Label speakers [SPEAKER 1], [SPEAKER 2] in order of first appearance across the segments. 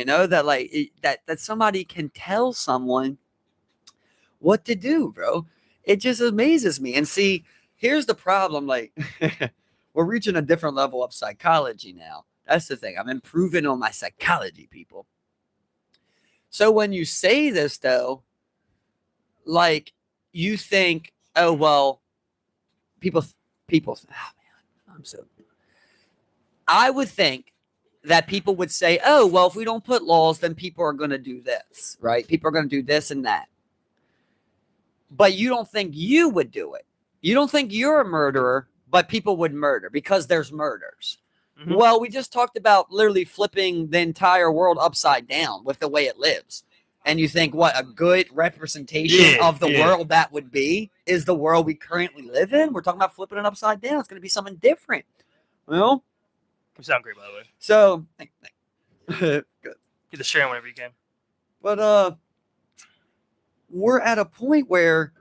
[SPEAKER 1] that like that somebody can tell someone what to do, bro. It just amazes me. And see, here's the problem. Like, we're reaching a different level of psychology now. That's the thing. I'm improving on my psychology, people. So when you say this, though, like, you think, oh, well, people, oh man, I would think that people would say, oh, well, if we don't put laws, then people are going to do this, right? People are going to do this and that. But you don't think you would do it. You don't think you're a murderer, but people would murder because there's murders. Mm-hmm. Well, we just talked about literally flipping the entire world upside down with the way it lives. And you think what a good representation of the world that would be is the world we currently live in. We're talking about flipping it upside down. It's going to be something different. Well,
[SPEAKER 2] you sound great, by the way.
[SPEAKER 1] So,
[SPEAKER 2] good. Get to share whenever you can.
[SPEAKER 1] But we're at a point where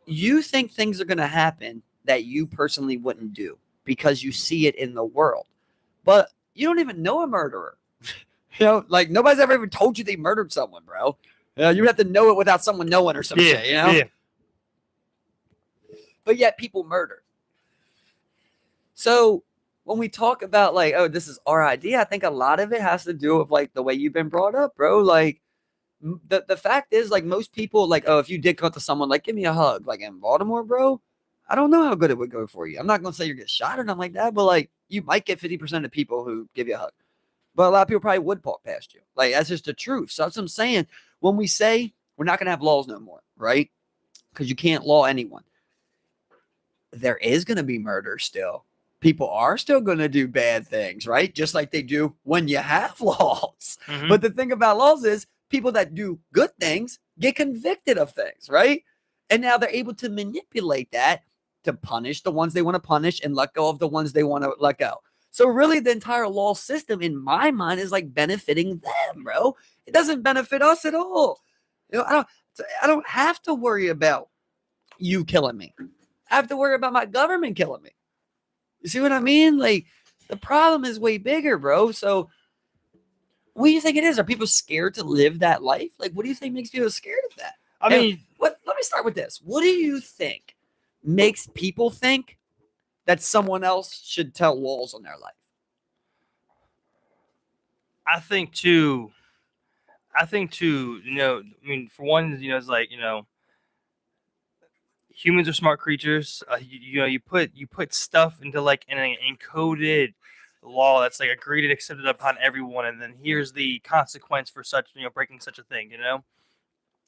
[SPEAKER 1] you think things are going to happen that you personally wouldn't do because you see it in the world, but you don't even know a murderer. Like nobody's ever even told you they murdered someone, bro. You have to know it without someone knowing or some shit, Yeah. But yet people murder. So when we talk about like, oh, this is our idea, I think a lot of it has to do with like the way you've been brought up, bro. Like the fact is like most people like, oh, if you did come to someone like, give me a hug, like in Baltimore, bro, I don't know how good it would go for you. I'm not going to say you're going to get shot or nothing like that, but like you might get 50% of people who give you a hug. But a lot of people probably would walk past you. Like, that's just the truth. So that's what I'm saying. When we say we're not going to have laws no more, right? Because you can't law anyone. There is going to be murder still. People are still going to do bad things, right? Just like they do when you have laws. Mm-hmm. But the thing about laws is people that do good things get convicted of things, right? And now they're able to manipulate that to punish the ones they want to punish and let go of the ones they want to let go. So really the entire law system in my mind is like benefiting them, bro. It doesn't benefit us at all. I don't have to worry about you killing me. I have to worry about my government killing me. You see what I mean? Like the problem is way bigger, bro. So what do you think it is? Are people scared to live that life? Like what do you think makes people scared of that?
[SPEAKER 2] I mean,
[SPEAKER 1] let me start with this. What do you think makes people think that someone else should tell laws on their life?
[SPEAKER 2] I think too, I mean, for one, it's like, humans are smart creatures. You put stuff into like an encoded law that's like agreed and accepted upon everyone. And then here's the consequence for such, breaking such a thing,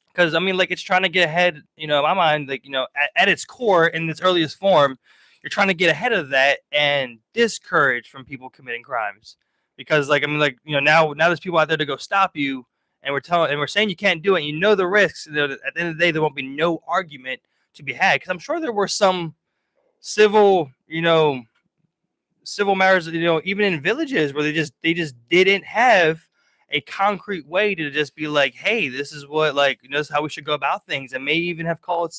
[SPEAKER 2] Because, I mean, like, it's trying to get ahead, in my mind, like, at its core, in its earliest form, you're trying to get ahead of that and discourage from people committing crimes. Because, like, I mean, like, now there's people out there to go stop you, and we're saying you can't do it. You know the risks. At the end of the day, there won't be no argument to be had. Because I'm sure there were some civil matters, even in villages where they just didn't have a concrete way to just be like, hey, this is what, like, this is how we should go about things, and maybe even have called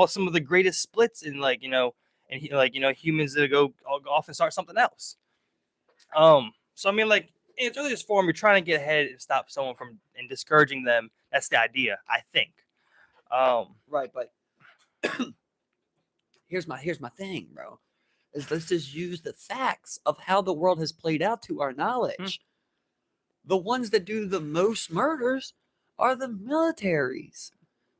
[SPEAKER 2] some of the greatest splits in, like, humans that go off and start something else. So I mean, like, in its earliest form, you're trying to get ahead and stop someone from and discouraging them. That's the idea, I think.
[SPEAKER 1] Right, but here's my thing, bro. Is let's just use the facts of how the world has played out to our knowledge. The ones that do the most murders are the militaries,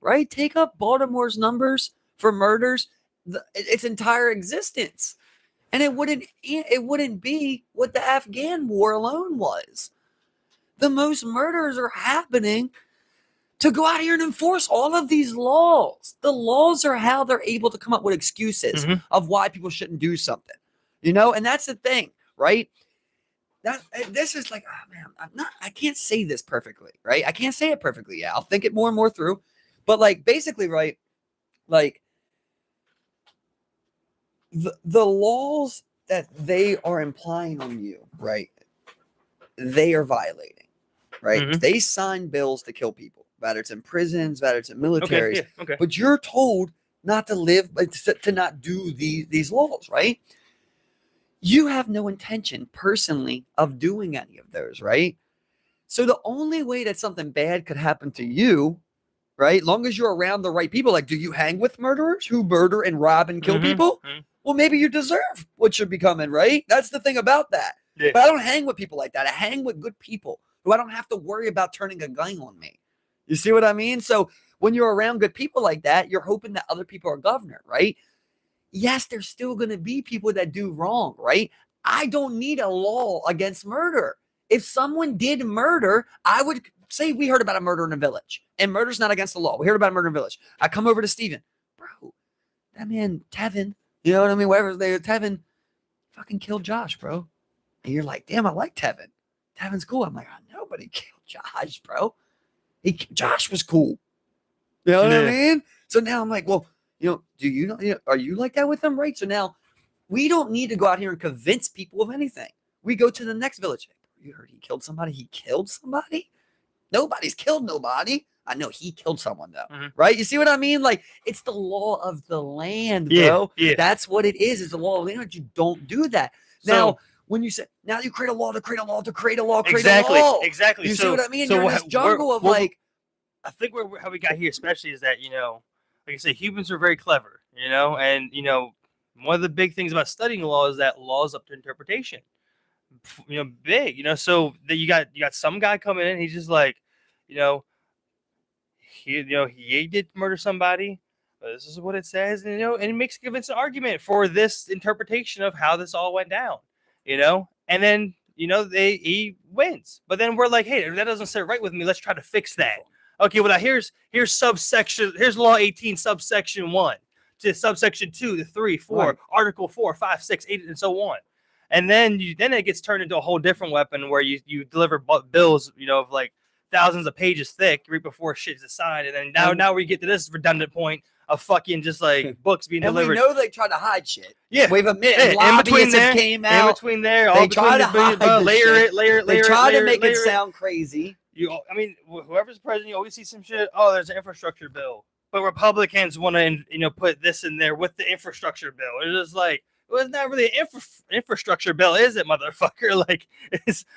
[SPEAKER 1] right? Take up Baltimore's numbers for murders, its entire existence. And it wouldn't be what the Afghan war alone was. The most murders are happening to go out here and enforce all of these laws. The laws are how they're able to come up with excuses of why people shouldn't do something, and that's the thing, right? This is like, oh man, I can't say this perfectly, right? I can't say it perfectly. Yeah, I'll think it more and more through, but like basically, right? Like the laws that they are implying on you, right? They are violating, right? Mm-hmm. They sign bills to kill people, whether it's in prisons, whether it's in militaries. Okay. But you're told not to live, to not do these laws, right? You have no intention personally of doing any of those, right? So the only way that something bad could happen to you, right? Long as you're around the right people, like, do you hang with murderers who murder and rob and kill people? Well, maybe you deserve what should be coming, right? That's the thing about that.
[SPEAKER 2] Yeah.
[SPEAKER 1] But I don't hang with people like that. I hang with good people who I don't have to worry about turning a gun on me. You see what I mean? So when you're around good people like that, you're hoping that other people are governor, right? Yes, there's still going to be people that do wrong, right? I don't need a law against murder. If someone did murder, I would say we heard about a murder in a village, and murder's not against the law. We heard about a murder in a village. I come over to Steven, bro, that man, Tevin, you know what I mean? Whatever his name, Tevin fucking killed Josh, bro. And you're like, damn, I like Tevin. Tevin's cool. I'm like, I know, but he killed Josh, bro. Josh was cool. You know what I mean? So now I'm like, well, do you know, are you like that with them? Right. So now we don't need to go out here and convince people of anything. We go to the next village. You heard he killed somebody? He killed somebody? Nobody's killed nobody. I know he killed someone though. Right? You see what I mean? Like, it's the law of the land, bro.
[SPEAKER 2] Yeah.
[SPEAKER 1] That's what it is. It's the law of the land. You don't do that. Now, when you say, now you create a law to create a law to create a law, create a law.
[SPEAKER 2] Exactly.
[SPEAKER 1] You see what I mean? You're in this jungle of like.
[SPEAKER 2] I think how we got here, especially, is that, like I said, humans are very clever, and, one of the big things about studying law is that law is up to interpretation. Big, so that you got some guy coming in, he's just like, he did murder somebody, but this is what it says, and he makes a convincing argument for this interpretation of how this all went down, and then he wins, but then we're like, hey, that doesn't sit right with me. Let's try to fix that. Okay, well, now here's law 18 subsection 1 to subsection 2 to 3, 4, right. Article 4, 5, 6, 8, and so on. And then it gets turned into a whole different weapon where you deliver bills, of like thousands of pages thick right before shit's assigned. And then now we get to this redundant point of fucking just like books being delivered.
[SPEAKER 1] And we know they try to hide shit.
[SPEAKER 2] Yeah.
[SPEAKER 1] We've admitted lobbyists came out.
[SPEAKER 2] In between there.
[SPEAKER 1] They try to hide
[SPEAKER 2] layer it.
[SPEAKER 1] They try to make it sound crazy.
[SPEAKER 2] Whoever's president, you always see some shit. Oh, there's an infrastructure bill. But Republicans want to, put this in there with the infrastructure bill. It's just like, well, it's not really an infrastructure bill, is it, motherfucker? Like,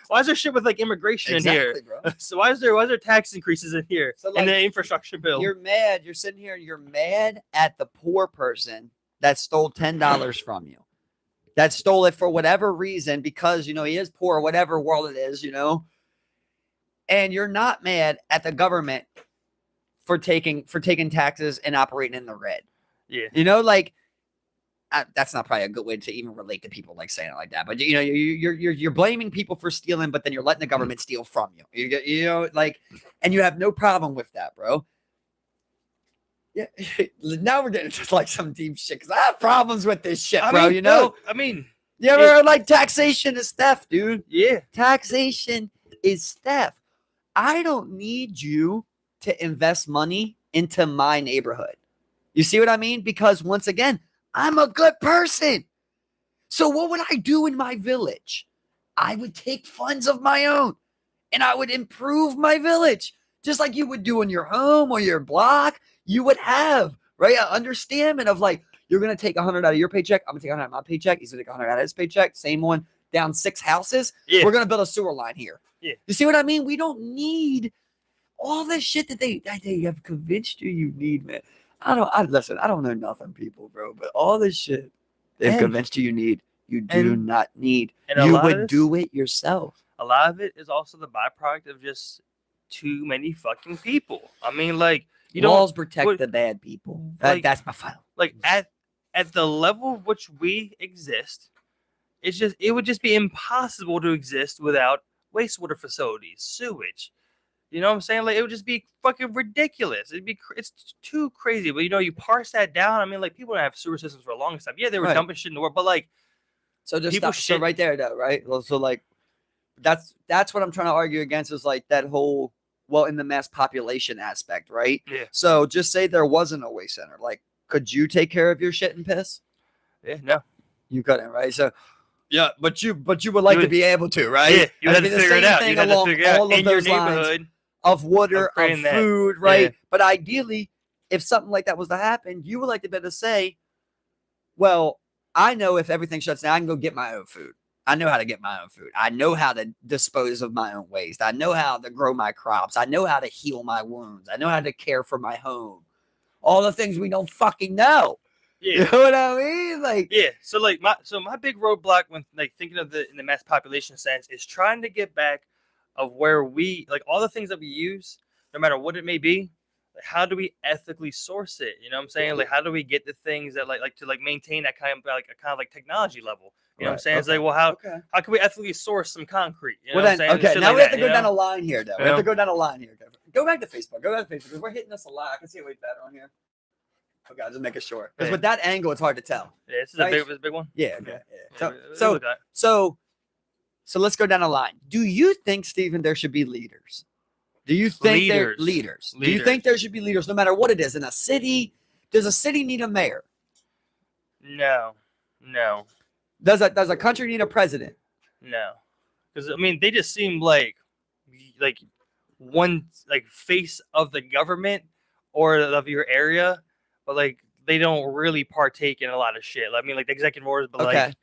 [SPEAKER 2] why is there shit with like immigration in here? Bro. So why is there tax increases in here in the infrastructure bill?
[SPEAKER 1] You're mad. You're sitting here and you're mad at the poor person that stole $10 from you. That stole it for whatever reason because, he is poor, whatever world it is, And you're not mad at the government for taking taxes and operating in the red.
[SPEAKER 2] Yeah.
[SPEAKER 1] That's not probably a good way to even relate to people like saying it like that. But you're blaming people for stealing, but then you're letting the government steal from you. And you have no problem with that, bro. Yeah. Now we're getting into like some deep shit because I have problems with this shit, bro.
[SPEAKER 2] Look,
[SPEAKER 1] you ever heard like taxation is theft, dude?
[SPEAKER 2] Yeah.
[SPEAKER 1] Taxation is theft. I don't need you to invest money into my neighborhood. You see what I mean? Because once again, I'm a good person. So what would I do in my village? I would take funds of my own and I would improve my village. Just like you would do in your home or your block, you would have, right? An understanding of like, you're going to take 100 out of your paycheck. I'm going to take 100 out of my paycheck. He's going to take 100 out of his paycheck. Same one down 6 houses.
[SPEAKER 2] Yeah.
[SPEAKER 1] We're going to build a sewer line here.
[SPEAKER 2] Yeah.
[SPEAKER 1] You see what I mean? We don't need all this shit that they have convinced you need, man. Listen, I don't know nothing, people, bro, but all this shit they've convinced you need, you do not need. You would do it yourself.
[SPEAKER 2] A lot of it is also the byproduct of just too many fucking people.
[SPEAKER 1] Laws protect the bad people. That's my final.
[SPEAKER 2] Like at the level of which we exist, it would just be impossible to exist without wastewater facilities, sewage. You know what I'm saying? Like, it would just be fucking ridiculous. It's too crazy. But you parse that down. People don't have sewer systems for a long time. Yeah, they were dumping shit in the world, but
[SPEAKER 1] so just stop. So right there, though, right? So that's what I'm trying to argue against is like that whole in the mass population aspect, right?
[SPEAKER 2] Yeah.
[SPEAKER 1] So just say there wasn't a waste center. Like, could you take care of your shit and piss?
[SPEAKER 2] Yeah, no,
[SPEAKER 1] you couldn't, right? So. Yeah, but you would like to be able to, right?
[SPEAKER 2] Yeah, you had to figure it out. You had to figure it out in your neighborhood.
[SPEAKER 1] Of water, of food, right? Yeah. But ideally, if something like that was to happen, you would like to be able to say, well, I know if everything shuts down, I can go get my own food. I know how to get my own food. I know how to dispose of my own waste. I know how to grow my crops. I know how to heal my wounds. I know how to care for my home. All the things we don't fucking know.
[SPEAKER 2] Yeah.
[SPEAKER 1] You know what I mean? Like,
[SPEAKER 2] yeah. So like my big roadblock when like thinking of in the mass population sense is trying to get back of where we like all the things that we use, no matter what it may be. Like, how do we ethically source it? You know what I'm saying? Like, how do we get the things that like to like maintain that kind of like technology level? You know what I'm saying? It's like, well, how can we ethically source some concrete? You know what I'm saying?
[SPEAKER 1] Okay,
[SPEAKER 2] Shit
[SPEAKER 1] now
[SPEAKER 2] like
[SPEAKER 1] we have
[SPEAKER 2] that,
[SPEAKER 1] to go down a line here, though. We have to go down a line here. Go back to Facebook. Go back to Facebook because we're hitting this a lot. I can see it way better on here. Okay, I'll just make it short because with that angle, it's hard to tell.
[SPEAKER 2] Yeah, this is a big one.
[SPEAKER 1] Yeah. Okay. Yeah. So let's go down a line. Do you think, Stephen, there should be leaders? Do you think they're leaders? Do you think there should be leaders no matter what it is? In a city, does a city need a mayor?
[SPEAKER 2] No.
[SPEAKER 1] Does a country need a president?
[SPEAKER 2] No. Because I mean, they just seem like one like face of the government or of your area, but like they don't really partake in a lot of shit. I mean, like the executive orders, but
[SPEAKER 1] right.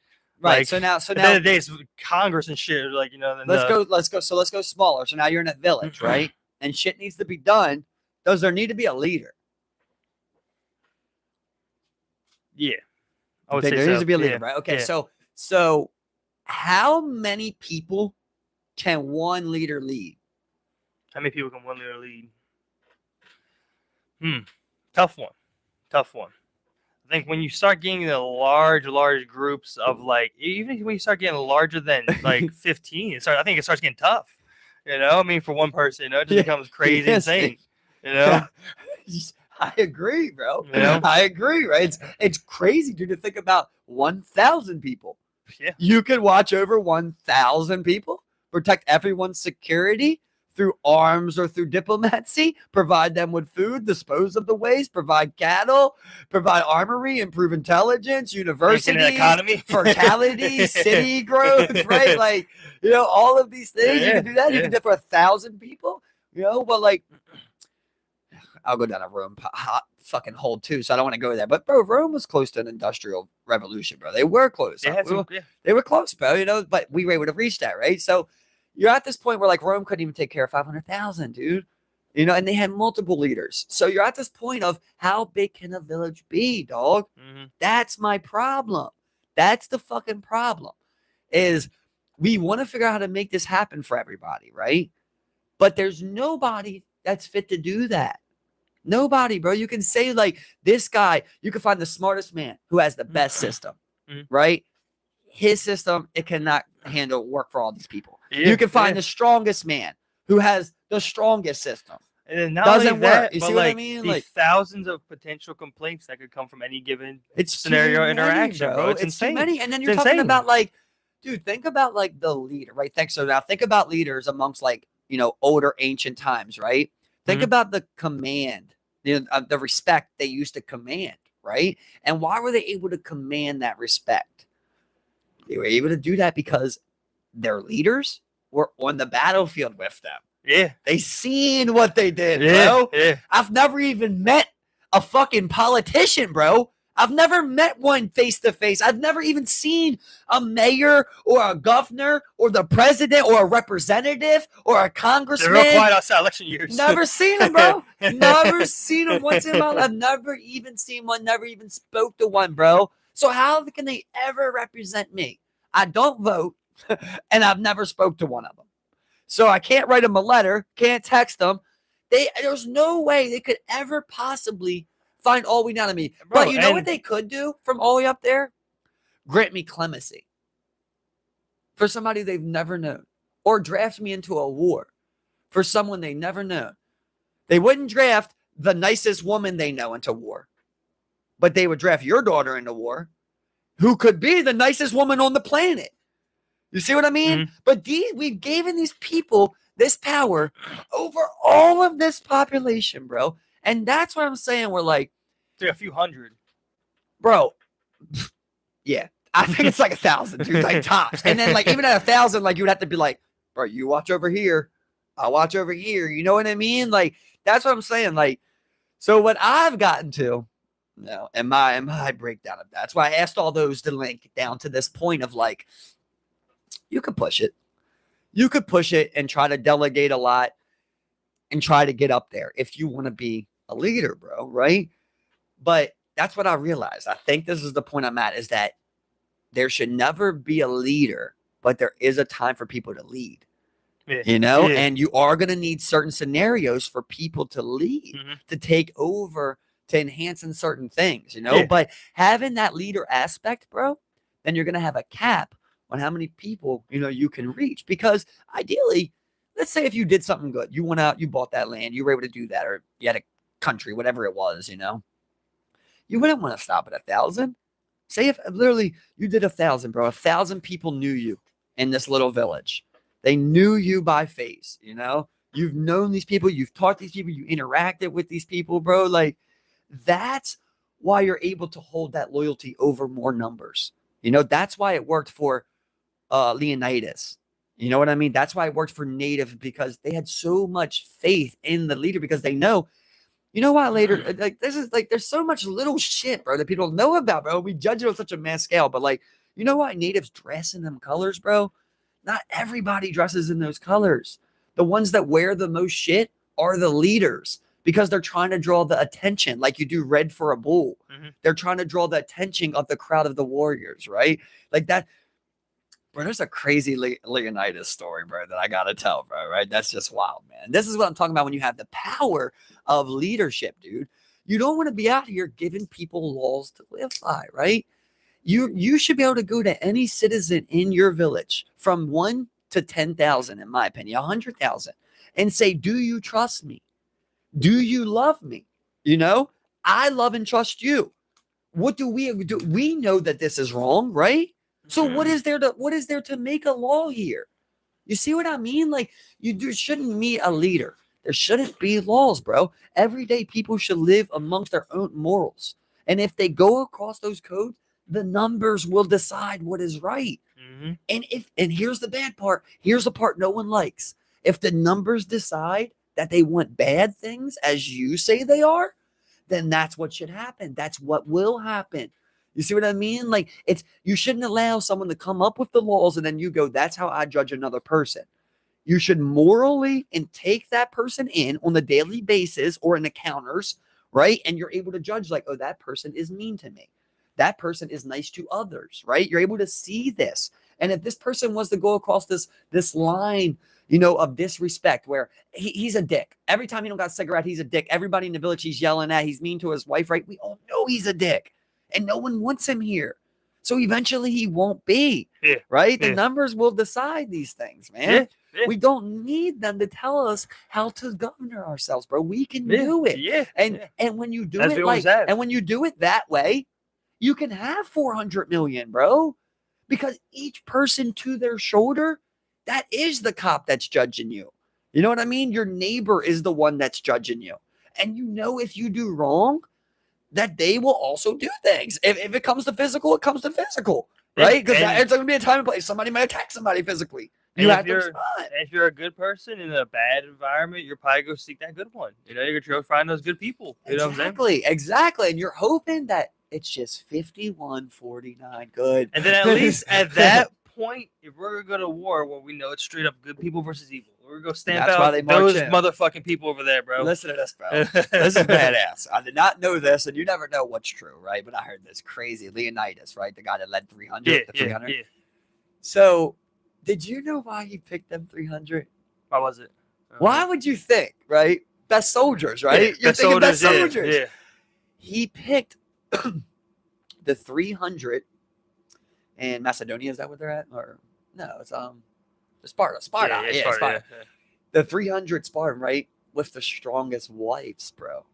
[SPEAKER 2] Like,
[SPEAKER 1] so now,
[SPEAKER 2] at the end of the day, it's Congress and shit. Like, you know,
[SPEAKER 1] let's go. So let's go smaller. So now you're in a village, right? And shit needs to be done. Does there need to be a leader?
[SPEAKER 2] Yeah, I would say
[SPEAKER 1] there needs to be a leader, right? Okay,
[SPEAKER 2] yeah.
[SPEAKER 1] so how many people can one leader lead?
[SPEAKER 2] How many people can one leader lead? Tough one. I think when you start getting the large groups of like, even when you start getting larger than like 15, I think it starts getting tough. You know, I mean, for one person, you know, it just becomes crazy insane. You know,
[SPEAKER 1] I agree, bro.
[SPEAKER 2] You know?
[SPEAKER 1] I agree, right? It's crazy, dude, to think about 1,000 people.
[SPEAKER 2] Yeah,
[SPEAKER 1] you could watch over 1,000 people, protect everyone's security through arms or through diplomacy, provide them with food, dispose of the waste, provide cattle, provide armory, improve intelligence, universities,
[SPEAKER 2] economy,
[SPEAKER 1] fertility, city growth, right? Like, you know, all of these things. You can do that. You can do it for 1,000 people, you know, but like, I'll go down a Rome hot fucking hole too, so I don't want to go there. But bro, Rome was close to an industrial revolution, bro. They were close. They were close, bro. You know, but we were able to reach that, right? So you're at this point where like Rome couldn't even take care of 500,000, dude. You know, and they had multiple leaders. So you're at this point of how big can a village be, dog? That's my problem. That's the fucking problem. Is we want to figure out how to make this happen for everybody, right? But there's nobody that's fit to do that. Nobody, bro. You can say like this guy, you can find the smartest man who has the best system, right? His system, it cannot handle work for all these people. You can find the strongest man who has the strongest system.
[SPEAKER 2] And then not
[SPEAKER 1] doesn't
[SPEAKER 2] only that,
[SPEAKER 1] work. You
[SPEAKER 2] but
[SPEAKER 1] see what I mean?
[SPEAKER 2] The
[SPEAKER 1] like
[SPEAKER 2] thousands of potential complaints that could come from any given
[SPEAKER 1] it's
[SPEAKER 2] scenario interaction, bro. It's insane.
[SPEAKER 1] Too many. And then you're talking about like, dude, think about like the leader, right? So now think about leaders amongst like, you know, older ancient times, right? Think about the command, the respect they used to command, right? And why were they able to command that respect? They were able to do that because their leaders were on the battlefield with them.
[SPEAKER 2] Yeah.
[SPEAKER 1] They seen what they did, bro.
[SPEAKER 2] Yeah.
[SPEAKER 1] I've never even met a fucking politician, bro. I've never met one face to face. I've never even seen a mayor or a governor or the president or a representative or a congressman.
[SPEAKER 2] They're real quiet outside election years.
[SPEAKER 1] Never seen them, bro. Never seen them once in my life. I've never even seen one. Never even spoke to one, bro. So how can they ever represent me? I don't vote, and I've never spoke to one of them. So I can't write them a letter, can't text them. There's no way they could ever possibly find all the way down to me. Bro, but you know what they could do from all the way up there? Grant me clemency for somebody they've never known, or draft me into a war for someone they never known. They wouldn't draft the nicest woman they know into war, but they would draft your daughter into war, who could be the nicest woman on the planet. You see what I mean? But we've given these people this power over all of this population, bro. And that's what I'm saying. We're like,
[SPEAKER 2] a few hundred,
[SPEAKER 1] bro. Yeah, I think it's like 1,000, dude, like tops. And then like even at 1,000, like you would have to be like, bro, you watch over here, I'll watch over here. You know what I mean? Like that's what I'm saying. Like, so what I've gotten to, and my breakdown of that's why I asked all those to link down to this point of like, You could push it. You could push it and try to delegate a lot and try to get up there if you want to be a leader, bro, right? But that's what I realized. I think this is the point I'm at, is that there should never be a leader, but there is a time for people to lead.
[SPEAKER 2] Yeah.
[SPEAKER 1] You know,
[SPEAKER 2] Yeah.
[SPEAKER 1] and you are going to need certain scenarios for people to lead, to take over, to enhance in certain things, you know.
[SPEAKER 2] Yeah.
[SPEAKER 1] But having that leader aspect, bro, then you're going to have a cap on how many people, you know, you can reach. Because ideally, let's say if you did something good, you went out, you bought that land, you were able to do that, or you had a country, whatever it was, you know, you wouldn't want to stop at 1,000. Say if literally you did 1,000, bro, 1,000 people knew you in this little village. They knew you by face, you know? You've known these people, you've taught these people, you interacted with these people, bro. Like, that's why you're able to hold that loyalty over more numbers. You know, that's why it worked for Leonidas. You know what I mean? That's why it worked for Native, because they had so much faith in the leader, because they know, you know why later, like, this is like, there's so much little shit, bro, that people know about, bro. We judge it on such a mass scale, but like, you know why natives dress in them colors, bro? Not everybody dresses in those colors. The ones that wear the most shit are the leaders, because they're trying to draw the attention, like you do red for a bull. They're trying to draw the attention of the crowd of the warriors, right? Like that. Bro, there's a crazy Leonidas story, bro, that I got to tell, bro, right? That's just wild, man. This is what I'm talking about when you have the power of leadership, dude. You don't want to be out here giving people laws to live by, right? You should be able to go to any citizen in your village from 1 to 10,000, in my opinion, 100,000, and say, do you trust me? Do you love me? You know, I love and trust you. What do we do? We know that this is wrong, right? So what is there to make a law here? You see what I mean? Like, you shouldn't meet a leader. There shouldn't be laws, bro. Everyday people should live amongst their own morals. And if they go across those codes, the numbers will decide what is right. And here's the bad part. Here's the part no one likes. If the numbers decide that they want bad things, as you say they are, then that's what should happen. That's what will happen. You see what I mean? Like, you shouldn't allow someone to come up with the laws and then you go, that's how I judge another person. You should morally and take that person in on a daily basis or in encounters, right? And you're able to judge, like, oh, that person is mean to me. That person is nice to others, right? You're able to see this. And if this person was to go across this line, you know, of disrespect, where he's a dick. Every time he don't got a cigarette, he's a dick. Everybody in the village he's yelling at, he's mean to his wife, right? We all know he's a dick. And no one wants him here. So eventually he won't be, right? The numbers will decide these things, man. We don't need them to tell us how to govern ourselves, bro. We can do it. And when you do when you do it that way, you can have 400 million, bro. Because each person to their shoulder, that is the cop that's judging you. You know what I mean? Your neighbor is the one that's judging you. And you know, if you do wrong, that they will also do things. If it comes to physical, it comes to physical, right? Because it's going to be a time and place. Somebody might attack somebody physically. You have to respond.
[SPEAKER 2] If you're a good person in a bad environment, you're probably going to seek that good one. You know, you're going to find those good people. You know what I'm saying?
[SPEAKER 1] Exactly. And you're hoping that it's just 51-49 good.
[SPEAKER 2] And then at least at that point, if we're going to go to war, well, we know it's straight up good people versus evil. We're going to stamp out those motherfucking people over there, bro.
[SPEAKER 1] Listen to this, bro. This is badass. I did not know this, and you never know what's true, right? But I heard this crazy Leonidas, right? The guy that led 300. 300.
[SPEAKER 2] Yeah.
[SPEAKER 1] So, did you know why he picked them 300?
[SPEAKER 2] Why was it?
[SPEAKER 1] Why would you think, right? Best soldiers, right? You're thinking best soldiers.
[SPEAKER 2] Yeah.
[SPEAKER 1] He picked the 300 in Macedonia. Is that what they're at? Or no, it's Sparta. Sparta. Yeah. The 300 Spartan, right? With the strongest wives, bro.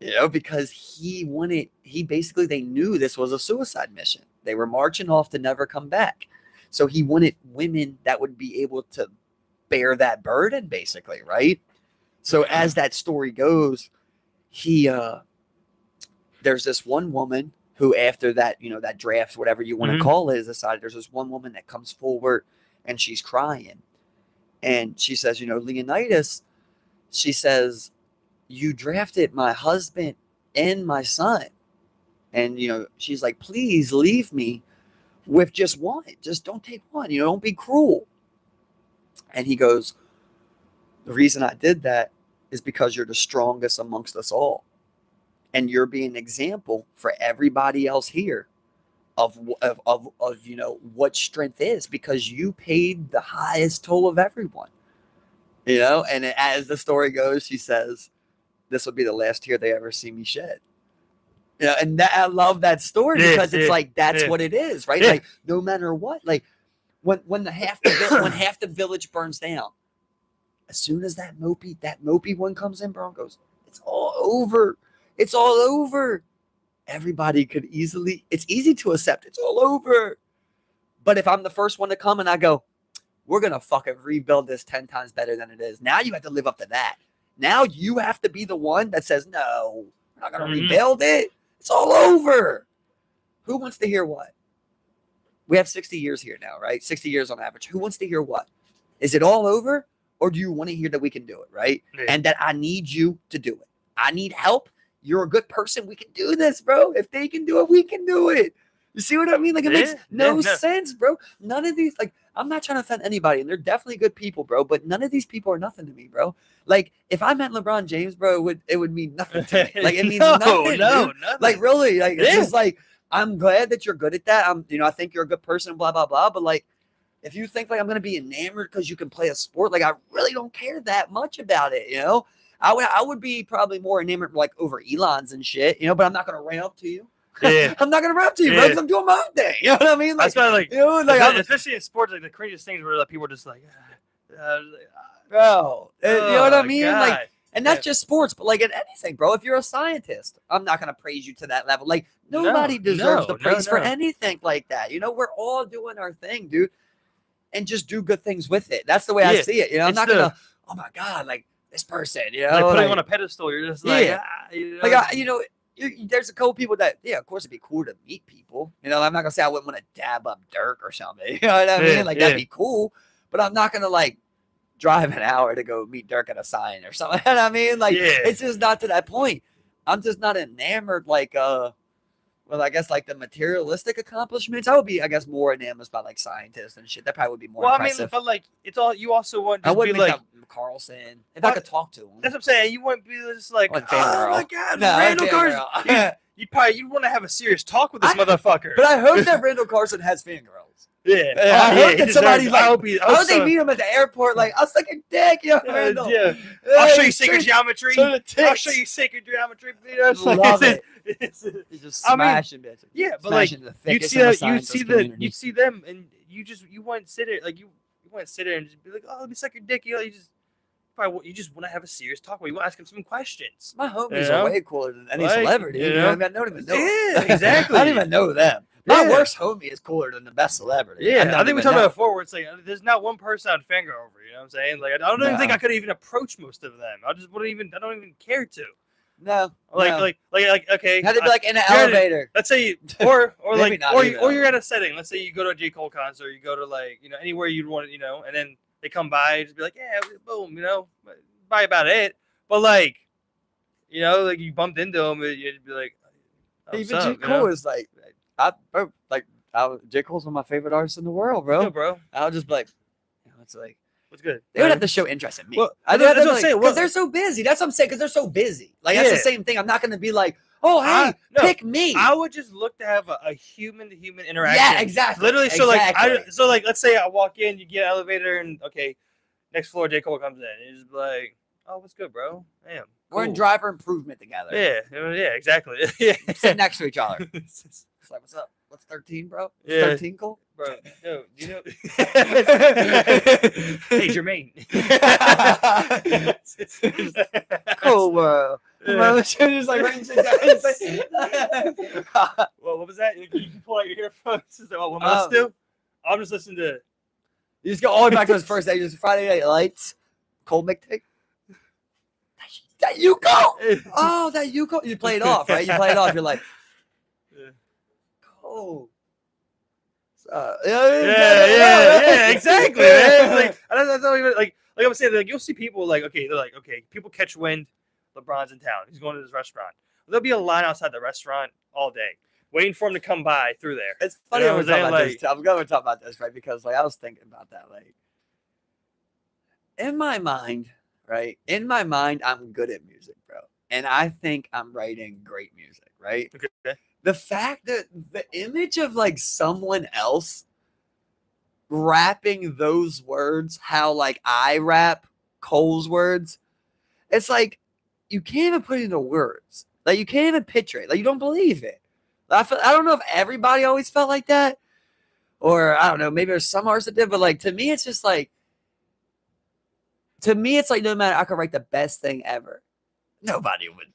[SPEAKER 1] You know, because they knew this was a suicide mission. They were marching off to never come back. So he wanted women that would be able to bear that burden, basically, right? So as that story goes, there's this one woman who, after that, you know, that draft, whatever you want to call it, is decided. There's this one woman that comes forward and she's crying. And she says, you know, Leonidas, she says, you drafted my husband and my son. And, you know, she's like, please leave me with just one. Just don't take one. Don't be cruel. And he goes, the reason I did that is because you're the strongest amongst us all. And you're being an example for everybody else here of what strength is, because you paid the highest toll of everyone. And as the story goes, she says, this will be the last tear they ever see me shed. And I love that story because it's like that's what it is, right? Like no matter what, like when half the village burns down, as soon as that mopey one comes in, bro, goes, it's all over. It's all over. Everybody could it's easy to accept. It's all over. But if I'm the first one to come and I go, we're going to fucking rebuild this 10 times better than it is. Now you have to live up to that. Now you have to be the one that says, no, we're not going to rebuild it. It's all over. Who wants to hear what? We have 60 years here now, right? 60 years on average. Who wants to hear what? Is it all over? Or do you want to hear that we can do it, right? Yeah. And that I need you to do it. I need help. You're a good person. We can do this, bro. If they can do it, we can do it. You see what I mean? Like, it makes no sense, bro. None of these, like, I'm not trying to offend anybody, and they're definitely good people, bro, but none of these people are nothing to me, bro. Like, if I met LeBron James, bro, it would mean nothing to me. Like, it means nothing. No, nothing. Like, really, like, it's just like, I'm glad that you're good at that. I think you're a good person, blah, blah, blah. But, like, if you think, like, I'm going to be enamored because you can play a sport, like, I really don't care that much about it, I would be probably more enamored, like, over Elon's and shit, but I'm not going to run up to you. Yeah. I'm not going to run up to you, bro, because I'm doing my own thing. You know what I mean? Like,
[SPEAKER 2] that's why, like, especially in sports, like, the craziest things where, like, people are just like,
[SPEAKER 1] bro, you know what I mean? God. Like, and that's just sports, but, like, in anything, bro, if you're a scientist, I'm not going to praise you to that level. Like, nobody deserves the praise for anything like that. We're all doing our thing, dude, and just do good things with it. That's the way I see it. I'm not going to, oh, my God, like, this person,
[SPEAKER 2] like putting on a pedestal. You're just like,
[SPEAKER 1] there's a couple people that, of course, it'd be cool to meet people. I'm not gonna say I wouldn't want to dab up Dirk or something. You know what I mean? Like that'd be cool, but I'm not gonna like drive an hour to go meet Dirk at a sign or something. You know what I mean? Like it's just not to that point. I'm just not enamored like well, I guess like the materialistic accomplishments. I would be, I guess, more enamored by like scientists and shit. That probably would be more impressive.
[SPEAKER 2] I mean, but like it's all you also want.
[SPEAKER 1] I wouldn't be like Carlson if I could talk to him.
[SPEAKER 2] That's what I'm saying. You wouldn't be just like, oh my God, Randall Carlson. You'd want to have a serious talk with this motherfucker.
[SPEAKER 1] But I hope that Randall Carlson has fangirls.
[SPEAKER 2] Yeah,
[SPEAKER 1] I hope that somebody's like, how would they meet him at the airport? Like, I'll suck a dick, Randall.
[SPEAKER 2] Yeah. I'll show you sacred geometry. I'll show you sacred geometry.
[SPEAKER 1] Love it. He's just smashing bitches.
[SPEAKER 2] Yeah, but like you'd see them, and you wouldn't sit there like you wouldn't sit there and just be like, oh, let me suck your dick. You just want to have a serious talk where you want to ask him some questions.
[SPEAKER 1] My homies are way cooler than any celebrity. I don't even know.
[SPEAKER 2] Yeah, exactly.
[SPEAKER 1] I don't even know them. My worst homie is cooler than the best celebrity.
[SPEAKER 2] Yeah, I think we talked about it before where it's like there's not one person I'd fangirl over. You know what I'm saying? Like I don't even think I could even approach most of them. I don't even care to.
[SPEAKER 1] No.
[SPEAKER 2] Like okay.
[SPEAKER 1] Had to be like in an elevator.
[SPEAKER 2] Let's say or like or you're at a setting. Let's say you go to a J. Cole concert, you go to like, anywhere you'd want to, and then they come by, just be like, yeah, boom, buy about it. But like, like you bumped into them, you'd be like,
[SPEAKER 1] even J. Cole is like, J. Cole's one of my favorite artists in the world, bro.
[SPEAKER 2] Yeah, bro.
[SPEAKER 1] I'll just be like, it's like,
[SPEAKER 2] what's good?
[SPEAKER 1] They would have to show interest in me.
[SPEAKER 2] Well, that's what I'm saying.
[SPEAKER 1] Because they're so busy. That's what I'm saying. Because they're so busy. Like that's the same thing. I'm not going to be like, oh, hey, pick me.
[SPEAKER 2] I would just look to have a human-to-human interaction.
[SPEAKER 1] Yeah, exactly.
[SPEAKER 2] Literally, so like, let's say I walk in, you get an elevator, and okay, next floor, J. Cole comes in. It's just like, oh, what's good, bro? Damn.
[SPEAKER 1] We're in driver improvement together.
[SPEAKER 2] Yeah, exactly. Yeah,
[SPEAKER 1] sit next to each other. It's like, what's up? What's 13, bro? What's 13 cool?
[SPEAKER 2] Bro, no, do you know? Hey, Jermaine.
[SPEAKER 1] Cool world. Well, just like right
[SPEAKER 2] well, what was that? You can pull out your earphones. What am I listening to? I'm just listening to.
[SPEAKER 1] You just go all the way back to his first day. Just Friday Night Lights. Cold McTake. That you go. Oh, that you go. You play it off, right? You play it off. You're like, oh.
[SPEAKER 2] Yeah, exactly. Like, I don't even like I'm saying, like you'll see people like, okay, they're like, okay, people catch wind, LeBron's in town, he's going to this restaurant. There'll be a line outside the restaurant all day waiting for him to come by through there.
[SPEAKER 1] It's funny
[SPEAKER 2] You know
[SPEAKER 1] when
[SPEAKER 2] what
[SPEAKER 1] we're
[SPEAKER 2] I'm
[SPEAKER 1] talking
[SPEAKER 2] saying?
[SPEAKER 1] about this. I'm going to talk about this, right? Because like I was thinking about that. Like in my mind, right? In my mind, I'm good at music, bro, and I think I'm writing great music, right?
[SPEAKER 2] Okay.
[SPEAKER 1] The fact that the image of like someone else rapping those words, how like I rap Cole's words, it's like you can't even put it into words. Like you can't even picture it. Like you don't believe it. I don't know if everybody always felt like that, or I don't know. Maybe there's some artists that did, but like to me, it's just like no matter I could write the best thing ever, nobody would